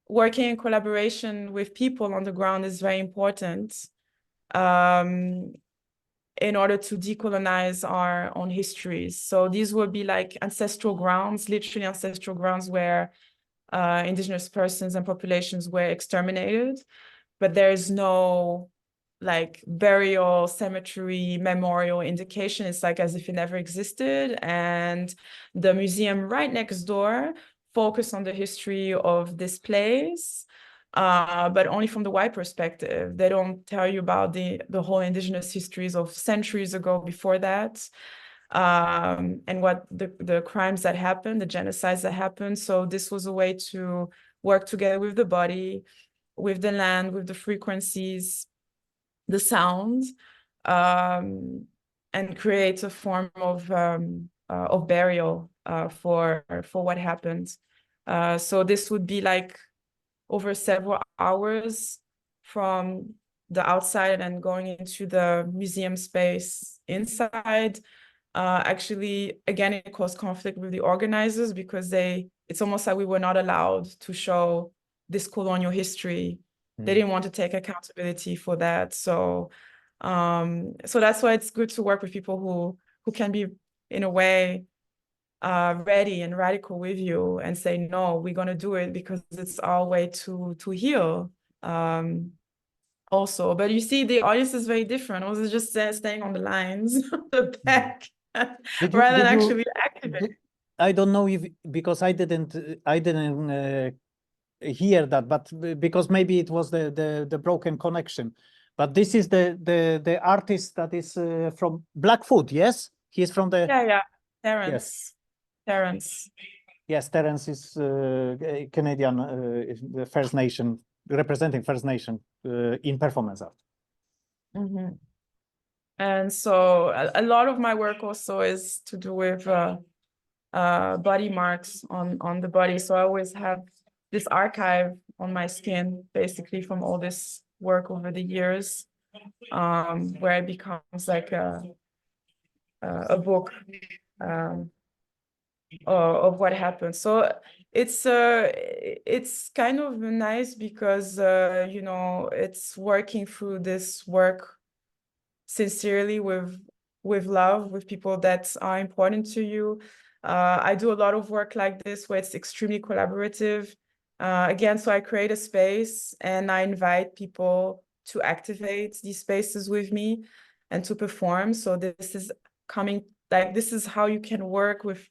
working in collaboration with people on the ground is very important, in order to decolonize our own histories. So these will be like ancestral grounds, literally ancestral grounds where Indigenous persons and populations were exterminated, but there is no like burial, cemetery, memorial indication. It's like as if it never existed. And the museum right next door focus on the history of this place, but only from the white perspective. They don't tell you about the whole Indigenous histories of centuries ago before that, and what the crimes that happened, the genocides that happened. So this was a way to work together with the body, with the land, with the frequencies, the sounds, and create a form of burial for what happened. So this would be like over several hours from the outside and going into the museum space inside. Actually, again, it caused conflict with the organizers because it's almost like we were not allowed to show this colonial history. They didn't want to take accountability for that. So that's why it's good to work with people who can be, in a way, ready and radical with you and say, no, we're going to do it because it's our way to heal. Also, but you see, the audience is very different. I was just staying on the lines, the back, rather than actually activate. I don't know if because I didn't hear that, but because maybe it was the broken connection. But this is the artist that is from Blackfoot, yes? He's from the Terrence. Yes. Terrence. Yes, Terrence is Canadian, the First Nation, representing First Nation in performance art. And so a lot of my work also is to do with body marks on the body. So I always have this archive on my skin, basically from all this work over the years, where it becomes like a book of what happened. So it's kind of nice because it's working through this work sincerely with love, with people that are important to you. I do a lot of work like this where it's extremely collaborative. Again, so I create a space and I invite people to activate these spaces with me and to perform. So this is how you can work with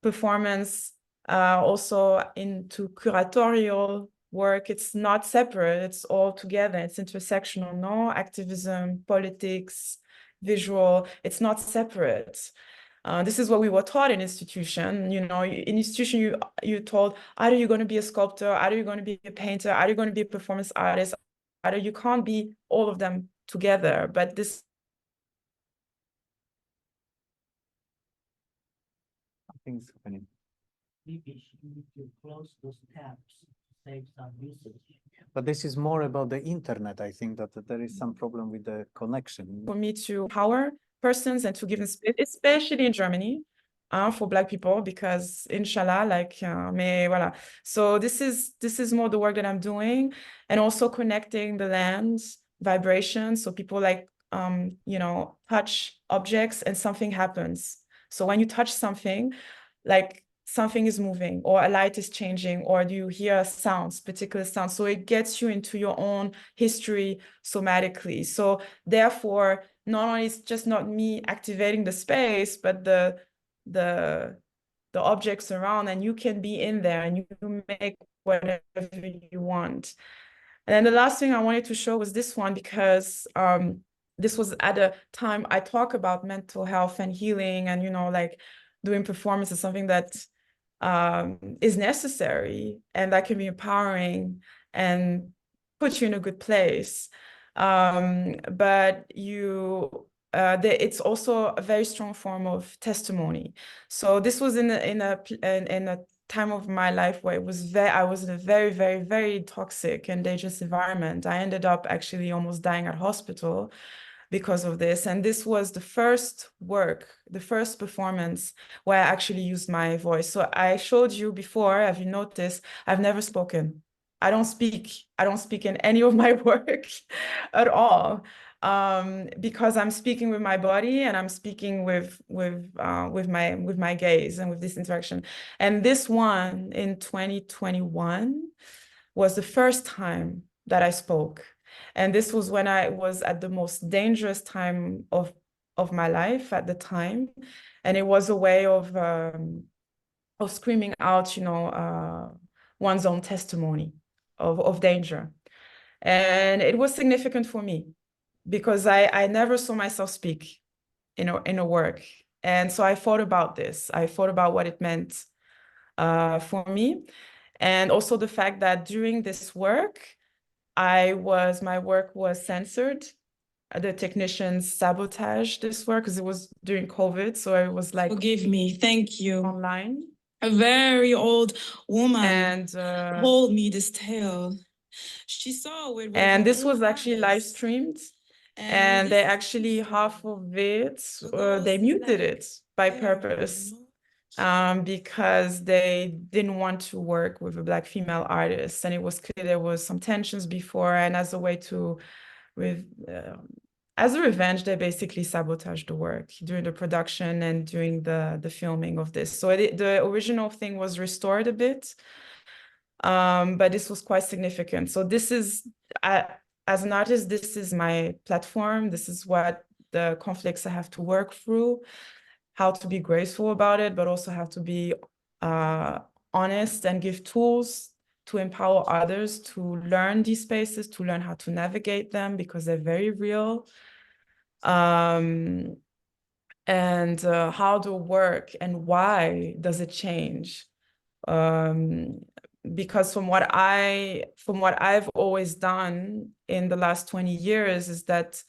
performance, also into curatorial work. It's not separate, it's all together, it's intersectional, no? Activism, politics, visual, it's not separate. This is what we were taught in institution. In institution, you're told, either you're going to be a sculptor, either you're going to be a painter, either you're going to be a performance artist, either you can't be all of them together. But this Things happening. Maybe you need to close those tabs to save some usage. But this is more about the internet. I think that there is some problem with the connection. For me to empower persons and to give them space, especially in Germany, for Black people, because inshallah, mais voilà. So this is more the work that I'm doing, and also connecting the land's vibrations. So people touch objects and something happens. So when you touch something, like something is moving or a light is changing or you hear sounds, particular sounds. So it gets you into your own history somatically. So therefore, not only it's just not me activating the space, but the objects around, and you can be in there and you make whatever you want. And then the last thing I wanted to show was this one, because this was at a time I talk about mental health and healing, and, you know, like doing performance is something that is necessary and that can be empowering and put you in a good place. But it's also a very strong form of testimony. So this was in a time of my life where I was in a very, very, very toxic and dangerous environment. I ended up actually almost dying at hospital because of this. And this was the first performance where I actually used my voice. So I showed you before, have you noticed, I've never spoken. I don't speak in any of my work at all, because I'm speaking with my body and I'm speaking with my gaze and with this interaction. And this one in 2021 was the first time that I spoke. And this was when I was at the most dangerous time of my life at the time. And it was a way of screaming out, you know, one's own testimony of danger. And it was significant for me because I never saw myself speak in a work. And so I thought about this. I thought about what it meant for me. And also the fact that during this work, my work was censored. The technicians sabotaged this work because it was during COVID. So it was like, Forgive me, thank you. online. A very old woman And told me this tale. She saw it with and her this own was actually live eyes. streamed. And And they this is actually, true half story. of it, Because, they muted like, it by everyone, purpose, you know, because they didn't want to work with a Black female artist. And it was clear there was some tensions before, and as a way to, as a revenge, they basically sabotaged the work during the production and during the filming of this. So the original thing was restored a bit, but this was quite significant. So this is, as an artist, this is my platform. This is what the conflicts I have to work through, how to be graceful about it, but also how to be honest and give tools to empower others to learn these spaces, to learn how to navigate them, because they're very real. And how do work and why does it change? Because from what I've always done in the last 20 years is that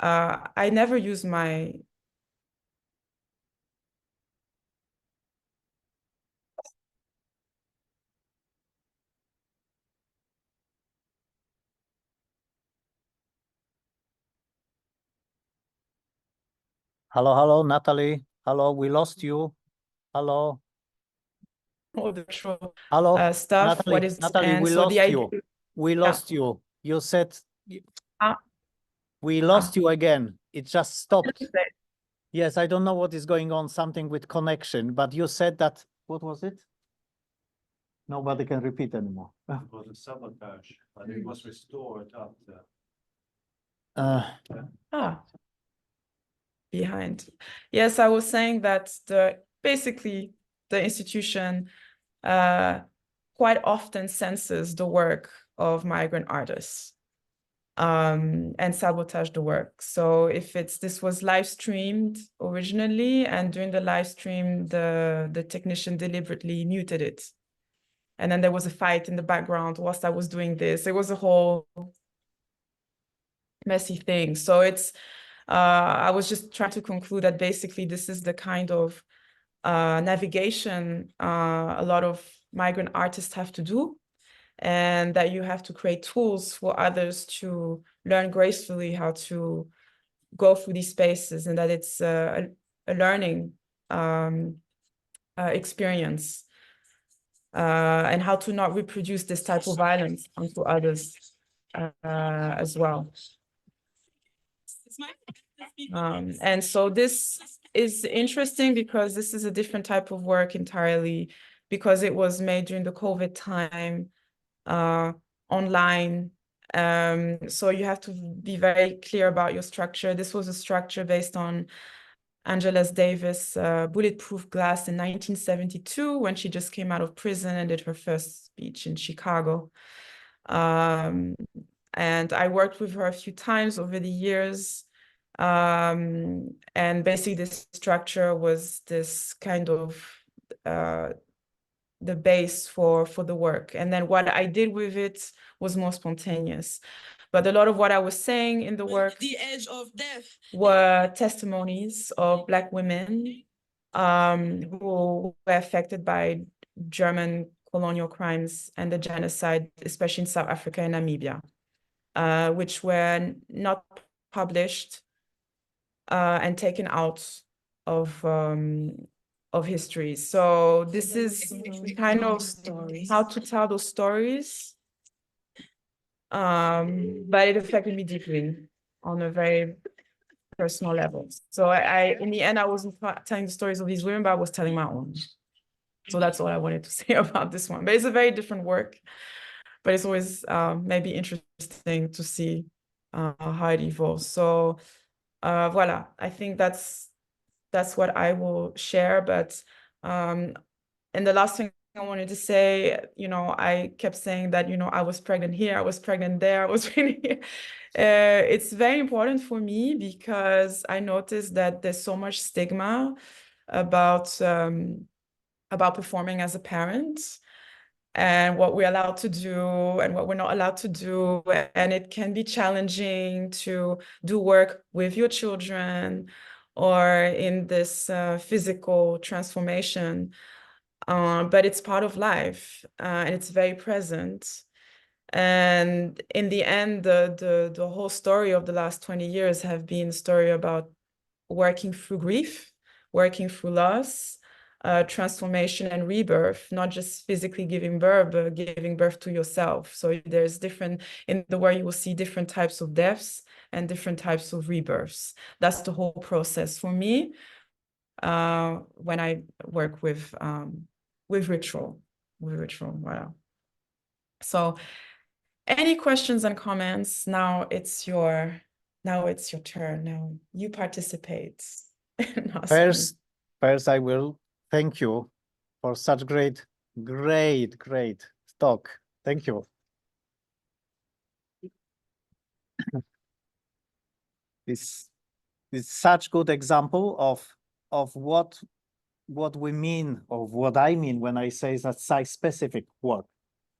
I never use my Hello, Natalie. Hello, we lost you. Hello. virtual Hello, stuff. Natalie, And we so lost the idea, you. We lost you. You said we lost you again. It just stopped. Yes, I don't know what is going on, something with connection, but you said that, what was it? Nobody can repeat anymore. It was a sabotage, but it was restored after. Behind. Yes, I was saying that basically the institution quite often censors the work of migrant artists and sabotage the work. So if this was live streamed originally, and during the live stream, the technician deliberately muted it. And then there was a fight in the background whilst I was doing this. It was a whole messy thing. So I was just trying to conclude that basically this is the kind of navigation a lot of migrant artists have to do, and that you have to create tools for others to learn gracefully how to go through these spaces, and that it's a learning experience, and how to not reproduce this type of violence onto others as well. And so this is interesting because this is a different type of work entirely, because it was made during the COVID time, online. So you have to be very clear about your structure. This was a structure based on Angela Davis' Bulletproof Glass in 1972, when she just came out of prison and did her first speech in Chicago. And I worked with her a few times over the years. And basically this structure was this kind of the base for the work. And then what I did with it was more spontaneous. But a lot of what I was saying in the work The edge of death. were testimonies of Black women who were affected by German colonial crimes and the genocide, especially in South Africa and Namibia, which were not published and taken out of history. So this is kind of how to tell those stories. But it affected me deeply on a very personal level. So in the end, I wasn't telling the stories of these women, but I was telling my own. So that's all I wanted to say about this one. But it's a very different work. But it's always maybe interesting to see how it evolves. So voila, I think that's what I will share. But and the last thing I wanted to say, I kept saying that, I was pregnant here, I was pregnant there, I was pregnant here. It's very important for me because I noticed that there's so much stigma about performing as a parent and what we're allowed to do and what we're not allowed to do. And it can be challenging to do work with your children or in this physical transformation. But it's part of life and it's very present. And in the end, the whole story of the last 20 years have been a story about working through grief, working through loss, transformation and rebirth, not just physically giving birth, but giving birth to yourself. So there's different, in the work you will see different types of deaths and different types of rebirths. That's the whole process for me when I work with ritual, voilà. So any questions and comments? Now it's your turn. Now you participate. First, I will thank you for such great talk. Thank you. It's such good example of what we mean, of what I mean when I say that site-specific work.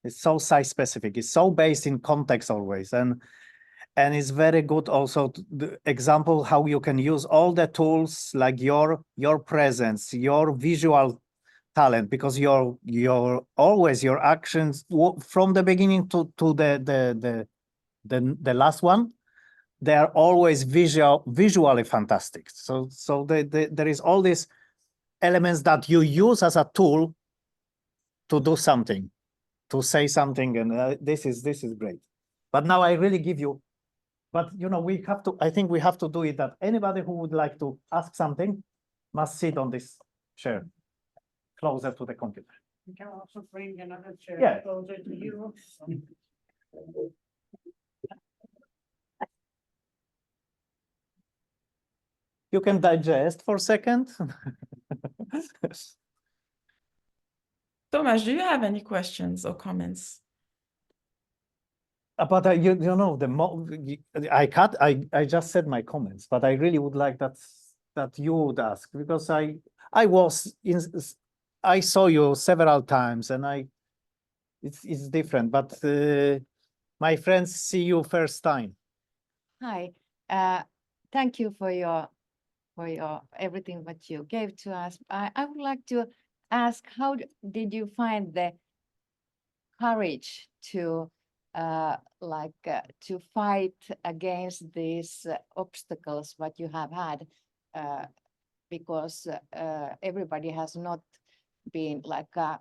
It's so site-specific. It's so based in context always, and it's very good also the example how you can use all the tools like your presence, your visual talent, because your always your actions from the beginning to the last one, they are always visually fantastic. So there is all these elements that you use as a tool to do something, to say something, and this is great. But now I really give you. But we have to. I think we have to do it. That anybody who would like to ask something must sit on this chair, closer to the computer. You can also bring another chair Yeah. closer to you. You can digest for a second. Thomas, do you have any questions or comments? But I just said my comments, but I really would like that you would ask, because I saw you several times, and it's different. But my friends see you first time. Hi, thank you for your everything that you gave to us. I would like to ask, how did you find the courage to to fight against these obstacles that you have had, because everybody has not been like a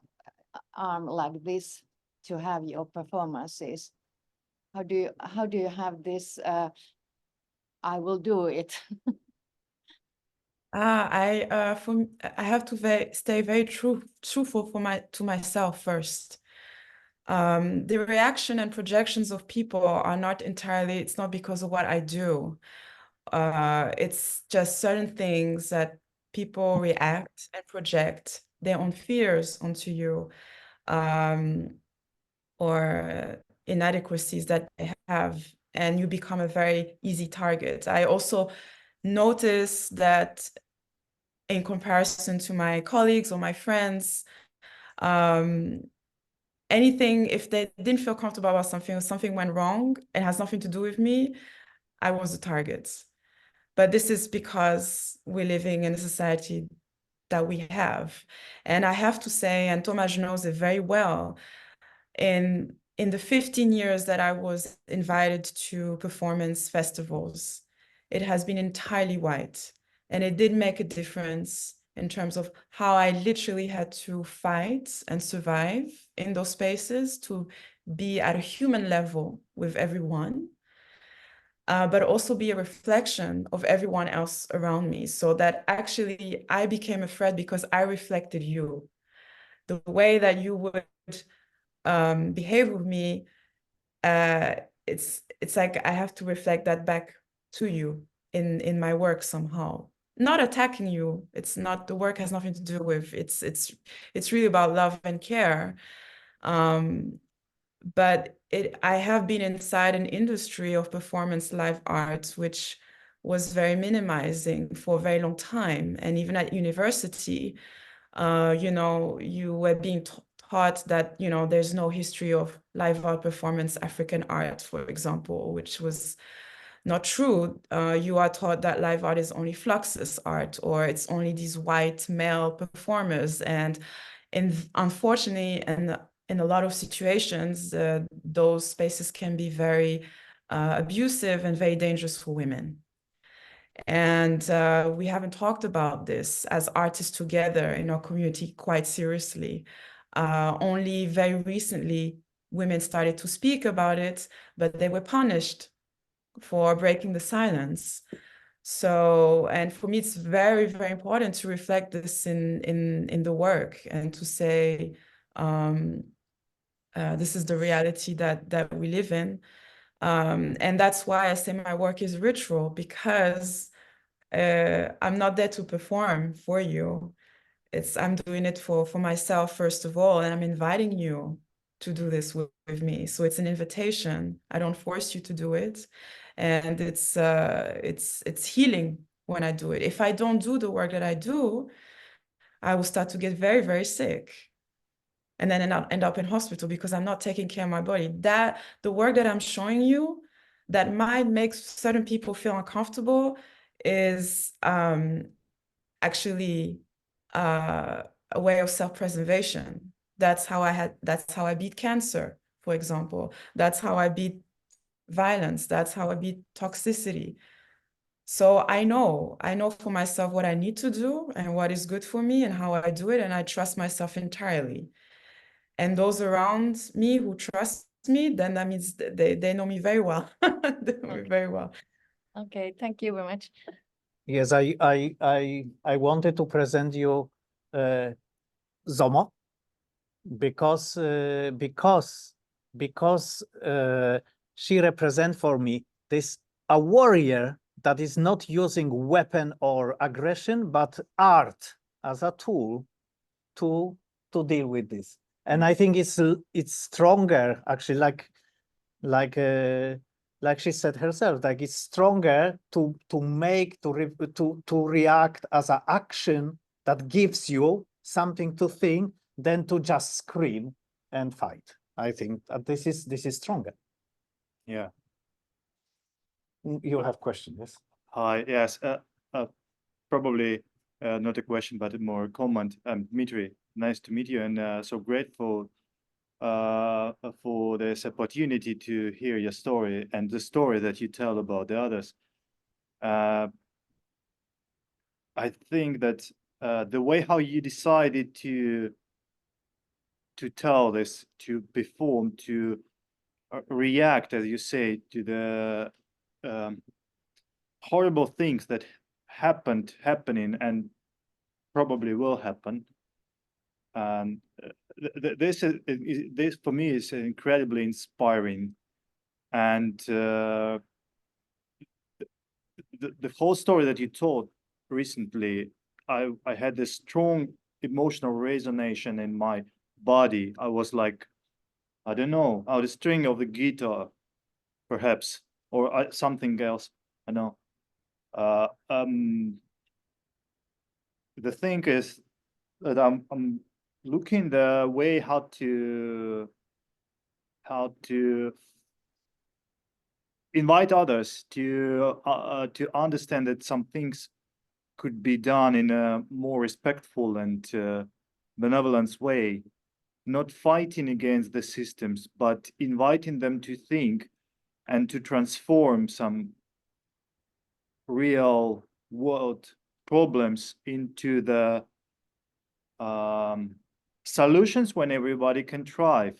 arm like this to have your performances. How do you have this? I will do it. I have to stay very truthful to myself first. The reaction and projections of people are not entirely, it's not because of what I do. It's just certain things that people react and project their own fears onto you, or inadequacies that they have, and you become a very easy target. I also notice that in comparison to my colleagues or my friends, anything, if they didn't feel comfortable about something or something went wrong, it has nothing to do with me, I was a target. But this is because we're living in a society that we have. And I have to say, and Tomasz knows it very well, in the 15 years that I was invited to performance festivals, it has been entirely white. And it did make a difference in terms of how I literally had to fight and survive in those spaces to be at a human level with everyone, but also be a reflection of everyone else around me. So that actually I became a threat because I reflected you. The way that you would behave with me, it's like I have to reflect that back to you in my work somehow. Not attacking you. It's not, the work has nothing to do with, it's really about love and care. But I have been inside an industry of performance live arts, which was very minimizing for a very long time. And even at university, you know, you were being taught that, you know, there's no history of live art performance, African art, for example, which was not true. You are taught that live art is only Fluxus art, or it's only these white male performers. And unfortunately, in a lot of situations, those spaces can be very abusive and very dangerous for women. And we haven't talked about this as artists together in our community quite seriously. Only very recently, women started to speak about it, but they were punished for breaking the silence. So, and for me, it's very, very important to reflect this in the work and to say, this is the reality that we live in. And that's why I say my work is ritual, because I'm not there to perform for you. I'm doing it for myself, first of all, and I'm inviting you to do this with me. So it's an invitation. I don't force you to do it. And it's healing when I do it. If I don't do the work that I do, I will start to get very, very sick. And then end up in hospital because I'm not taking care of my body. That the work that I'm showing you that might make certain people feel uncomfortable is actually a way of self-preservation. That's how I beat cancer, for example. That's how I beat violence. That's how I beat toxicity. So I know for myself what I need to do and what is good for me and how I do it, and I trust myself entirely. And those around me who trust me, then that means they know me very well. They know me very well. Okay, thank you very much. Yes, I wanted to present you Zomo because she represents for me this a warrior that is not using weapon or aggression, but art as a tool to deal with this. And I think it's stronger, actually, like she said herself, like it's stronger to react as an action that gives you something to think than to just scream and fight. I think that this is stronger. Yeah. You have question, yes? Hi. Yes. Probably not a question, but a more comment. Dmitry, nice to meet you, and so grateful for this opportunity to hear your story and the story that you tell about the others. I think that the way how you decided to tell this, to perform, to react, as you say, to the horrible things that happening, and probably will happen. This for me is incredibly inspiring, and the whole story that you told recently, I had this strong emotional resonance in my body. I was like, I don't know, how the string of the guitar, perhaps, or something else. I know. The thing is that I'm looking the way how to invite others to understand that some things could be done in a more respectful and benevolent way, not fighting against the systems, but inviting them to think and to transform some real world problems into the solutions when everybody can thrive.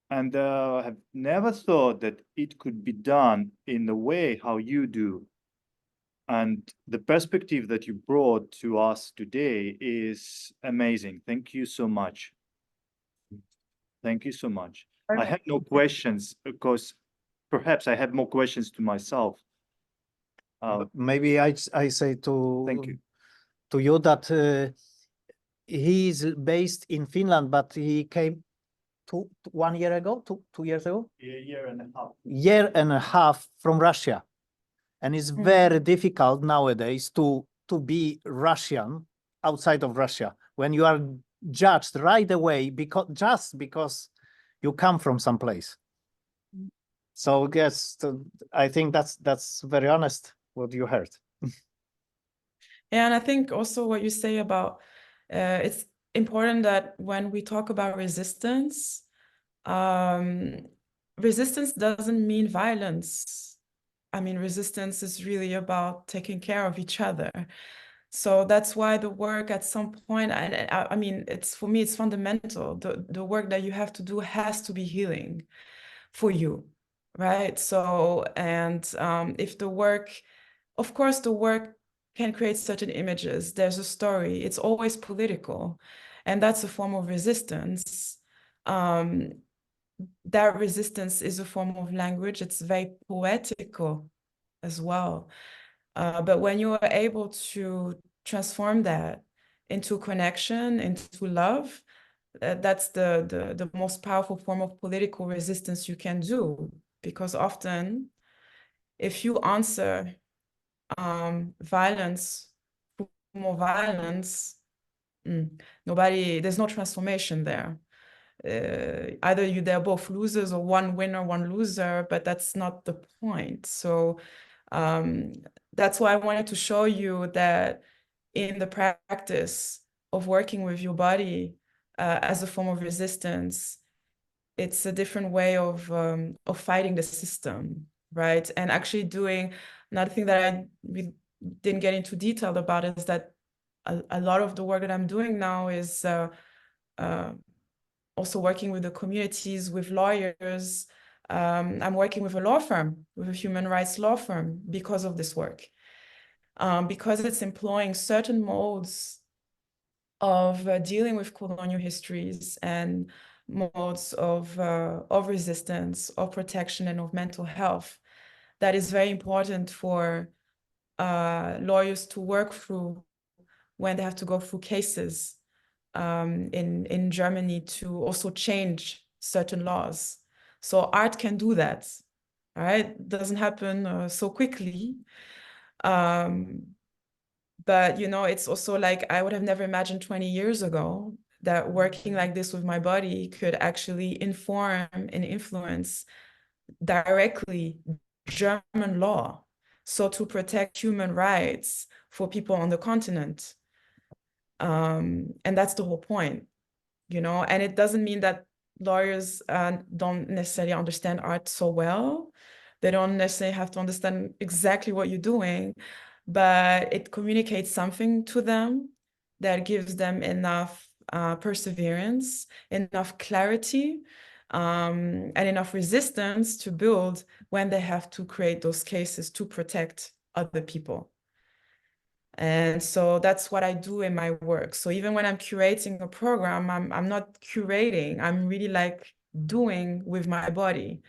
And have never thought that it could be done in the way how you do. And the perspective that you brought to us today is amazing. Thank you so much. Thank you so much. I have no questions because perhaps I have more questions to myself. Maybe I say to Thank you. to you that he is based in Finland, but he came 1 year ago, 2 years ago, A year and a half. year and a half from Russia, and it's very difficult nowadays to be Russian outside of Russia when you are judged right away because you come from some place. So yes, I think that's very honest what you heard. Yeah, and I think also what you say about it's important that when we talk about resistance, resistance doesn't mean violence. I mean, resistance is really about taking care of each other. So that's why the work at some point, and I mean, it's for me, it's fundamental. The work that you have to do has to be healing for you, right? So, and if the work, of course, the work can create certain images. There's a story. It's always political, and that's a form of resistance. That resistance is a form of language. It's very poetical as well. But when you are able to transform that into connection, into love, that's the most powerful form of political resistance you can do. Because often, if you answer violence for more violence, there's no transformation there. Either they're both losers, or one winner, one loser, but that's not the point. So that's why I wanted to show you that in the practice of working with your body as a form of resistance, it's a different way of fighting the system, right? And actually doing another thing that we didn't get into detail about is that a lot of the work that I'm doing now is also working with the communities, with lawyers. I'm working with a law firm, with a human rights law firm, because of this work, because it's employing certain modes of dealing with colonial histories and modes of resistance, of protection, and of mental health. That is very important for lawyers to work through when they have to go through cases in Germany to also change certain laws. So art can do that, all right? It doesn't happen so quickly. But, you know, it's also like, I would have never imagined 20 years ago that working like this with my body could actually inform and influence directly German law. So to protect human rights for people on the continent. And that's the whole point, you know, and it doesn't mean that lawyers don't necessarily understand art so well. They don't necessarily have to understand exactly what you're doing, but it communicates something to them that gives them enough perseverance, enough clarity, and enough resistance to build when they have to create those cases to protect other people. And so that's what I do in my work. So even when I'm curating a program, I'm not curating, I'm really like doing with my body.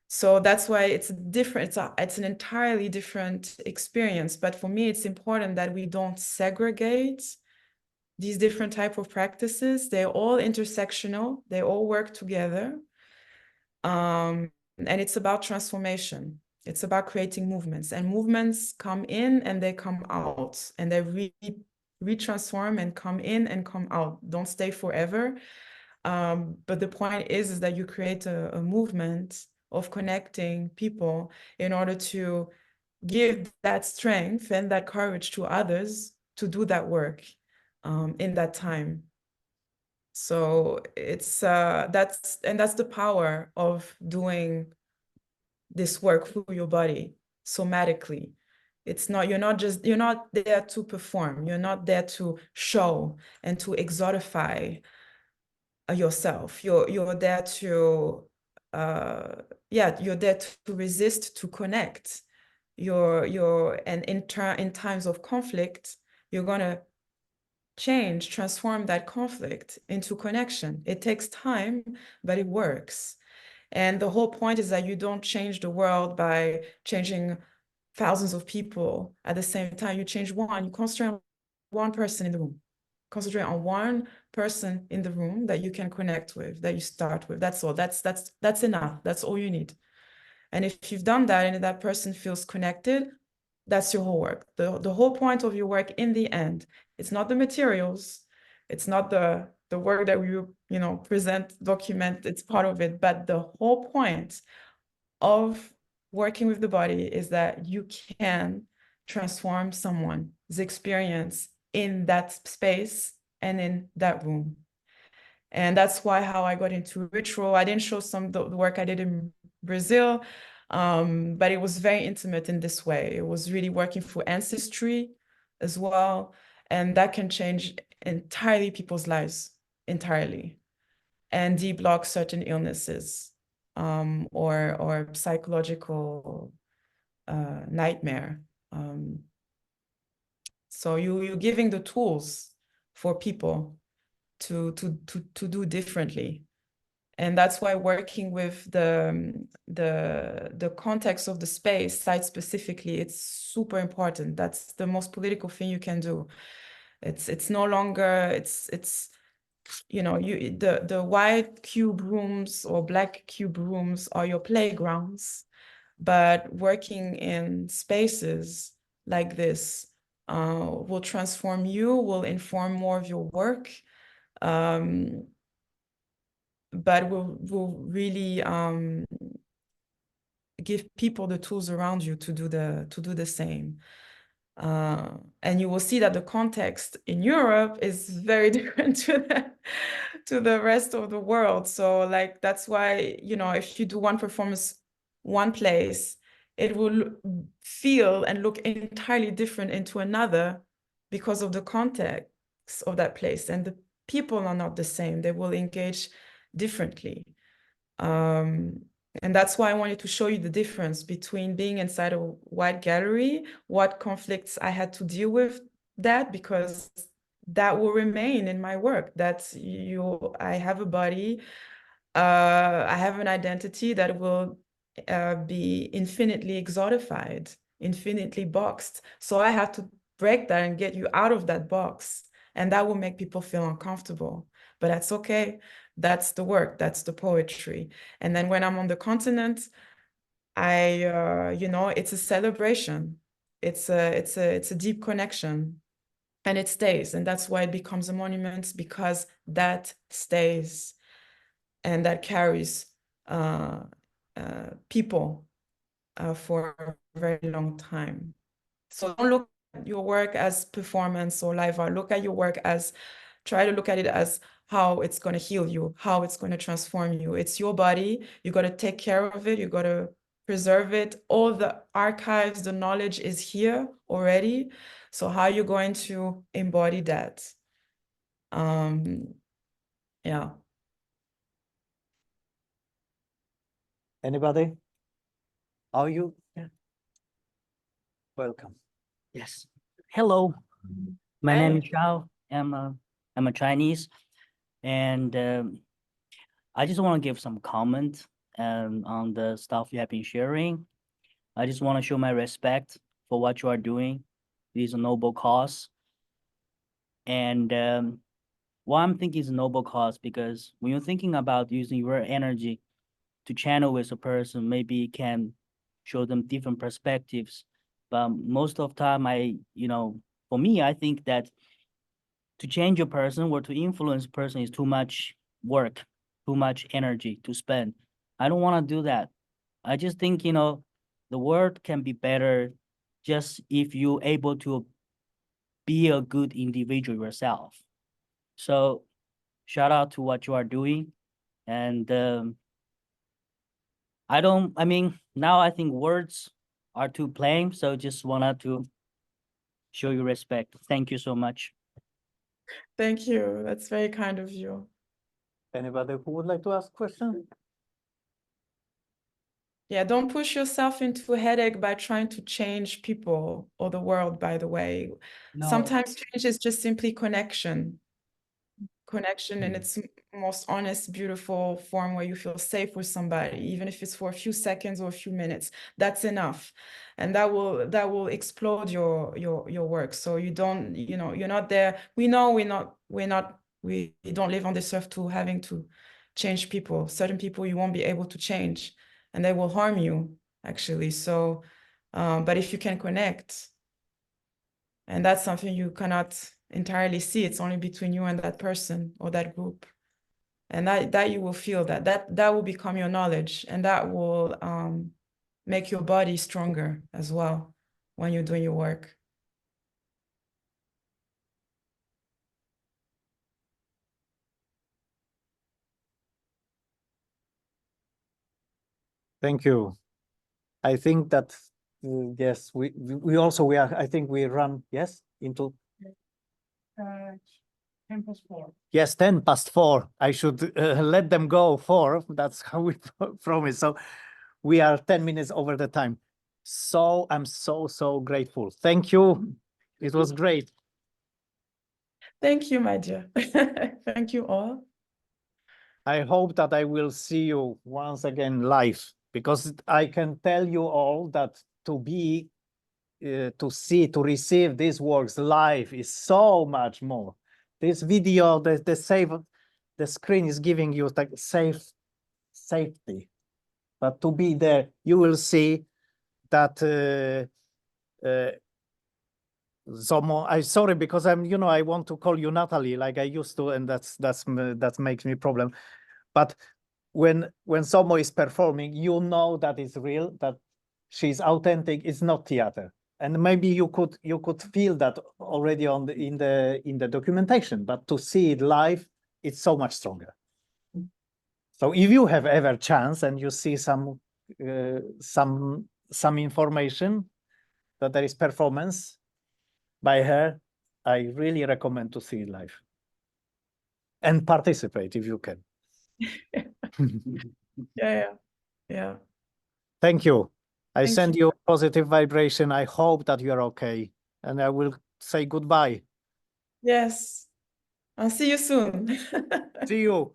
So that's why it's different, it's an entirely different experience. But for me, it's important that we don't segregate these different type of practices. They're all intersectional, they all work together. And it's about transformation. It's about creating movements, and movements come in and they come out, and they retransform and come in and come out, don't stay forever. But the point is that you create a movement of connecting people in order to give that strength and that courage to others to do that work in that time. So it's that's the power of doing this work through your body somatically. It's not, you're not there to perform, you're not there to show and to exotify yourself. You're there to you're there to resist, to connect. And in times of conflict, you're gonna transform that conflict into connection. It takes time, but it works. And the whole point is that you don't change the world by changing thousands of people at the same time. You change one, you concentrate on one person in the room. Concentrate on one person in the room that you can connect with, that you start with. That's all. That's enough. That's all you need. And if you've done that and that person feels connected, that's your whole work. The whole point of your work in the end, it's not the materials, it's not the work that we present, document, it's part of it, but the whole point of working with the body is that you can transform someone's experience in that space and in that room. And that's why how I got into ritual. I didn't show some of the work I did in Brazil, but it was very intimate in this way. It was really working for ancestry as well. And that can change entirely people's lives, entirely, and deblock certain illnesses or psychological nightmare. So you're giving the tools for people to do differently. And that's why working with the context of the space, site specifically, it's super important. That's the most political thing you can do. It's no longer, it's the white cube rooms or black cube rooms are your playgrounds, but working in spaces like this will transform you, will inform more of your work, but will really give people the tools around you to do the same. And you will see that the context in Europe is very different to the rest of the world. So like, that's why, if you do one performance, one place, it will feel and look entirely different into another because of the context of that place. And the people are not the same. They will engage differently. And that's why I wanted to show you the difference between being inside a white gallery, what conflicts I had to deal with that, because that will remain in my work. I have a body, I have an identity that will be infinitely exotified, infinitely boxed. So I have to break that and get you out of that box. And that will make people feel uncomfortable, but that's okay. That's the work, that's the poetry. And then when I'm on the continent, it's a celebration. It's a deep connection, and it stays. And that's why it becomes a monument, because that stays and that carries people for a very long time. So don't look at your work as performance or live art. Try to look at it as how it's going to heal you, how it's going to transform you. It's your body. You got to take care of it. You got to preserve it. All the archives, the knowledge is here already. So how are you going to embody that? Yeah. Anybody? Are you? Yeah. Welcome. Yes. Hello, my Hi. name is Shao. I'm a Chinese, and I just want to give some comment on the stuff you have been sharing. I just want to show my respect for what you are doing. It is a noble cause, and why I'm thinking is a noble cause because when you're thinking about using your energy to channel with a person, maybe it can show them different perspectives. But most of the time, for me, I think that to change a person or to influence a person is too much work, too much energy to spend. I don't want to do that. I just think, the world can be better just if you're able to be a good individual yourself. So shout out to what you are doing. And now I think words are too plain. So just wanted to show you respect. Thank you so much. Thank you. That's very kind of you. Anybody who would like to ask question? Yeah, don't push yourself into a headache by trying to change people or the world, by the way. No. Sometimes change is just simply connection. Connection in its most honest, beautiful form where you feel safe with somebody, even if it's for a few seconds or a few minutes. That's enough. And that will explode your work. So you don't, you're not there. We know we don't live on this earth to having to change people. Certain people you won't be able to change and they will harm you, actually. So, but if you can connect, and that's something you cannot entirely see, it's only between you and that person or that group. And that you will feel that will become your knowledge, and that will make your body stronger as well when you're doing your work. Thank you. I think that, yes, I think we run, yes, into, 10 past 4. yes, 4:10. I should let them go 4. That's how we promise. So we are 10 minutes over the time. So I'm so grateful. Thank you. It was great. Thank you, my dear. Thank you all. I hope that I will see you once again live, because I can tell you all that to receive these works live is so much more. This video, the screen is giving you like safety, but to be there, you will see that Zomo, I'm sorry because I want to call you Natalie like I used to, and that makes me problem. But when Zomo is performing, you know that it's real, that she's authentic. It's not theater, and maybe you could feel that already in the documentation. But to see it live, it's so much stronger. So if you have ever chance and you see some information that there is performance by her, I really recommend to see it live and participate if you can. Yeah. Thank you. I Thank send you. you positive vibration. I hope that you are okay. And I will say goodbye. Yes. I'll see you soon. See you.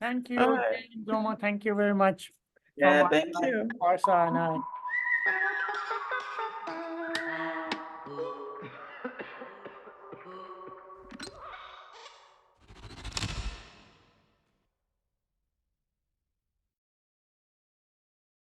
Thank you, Bye. Zomo. Thank you very much. Yeah, From thank you. Barca and I.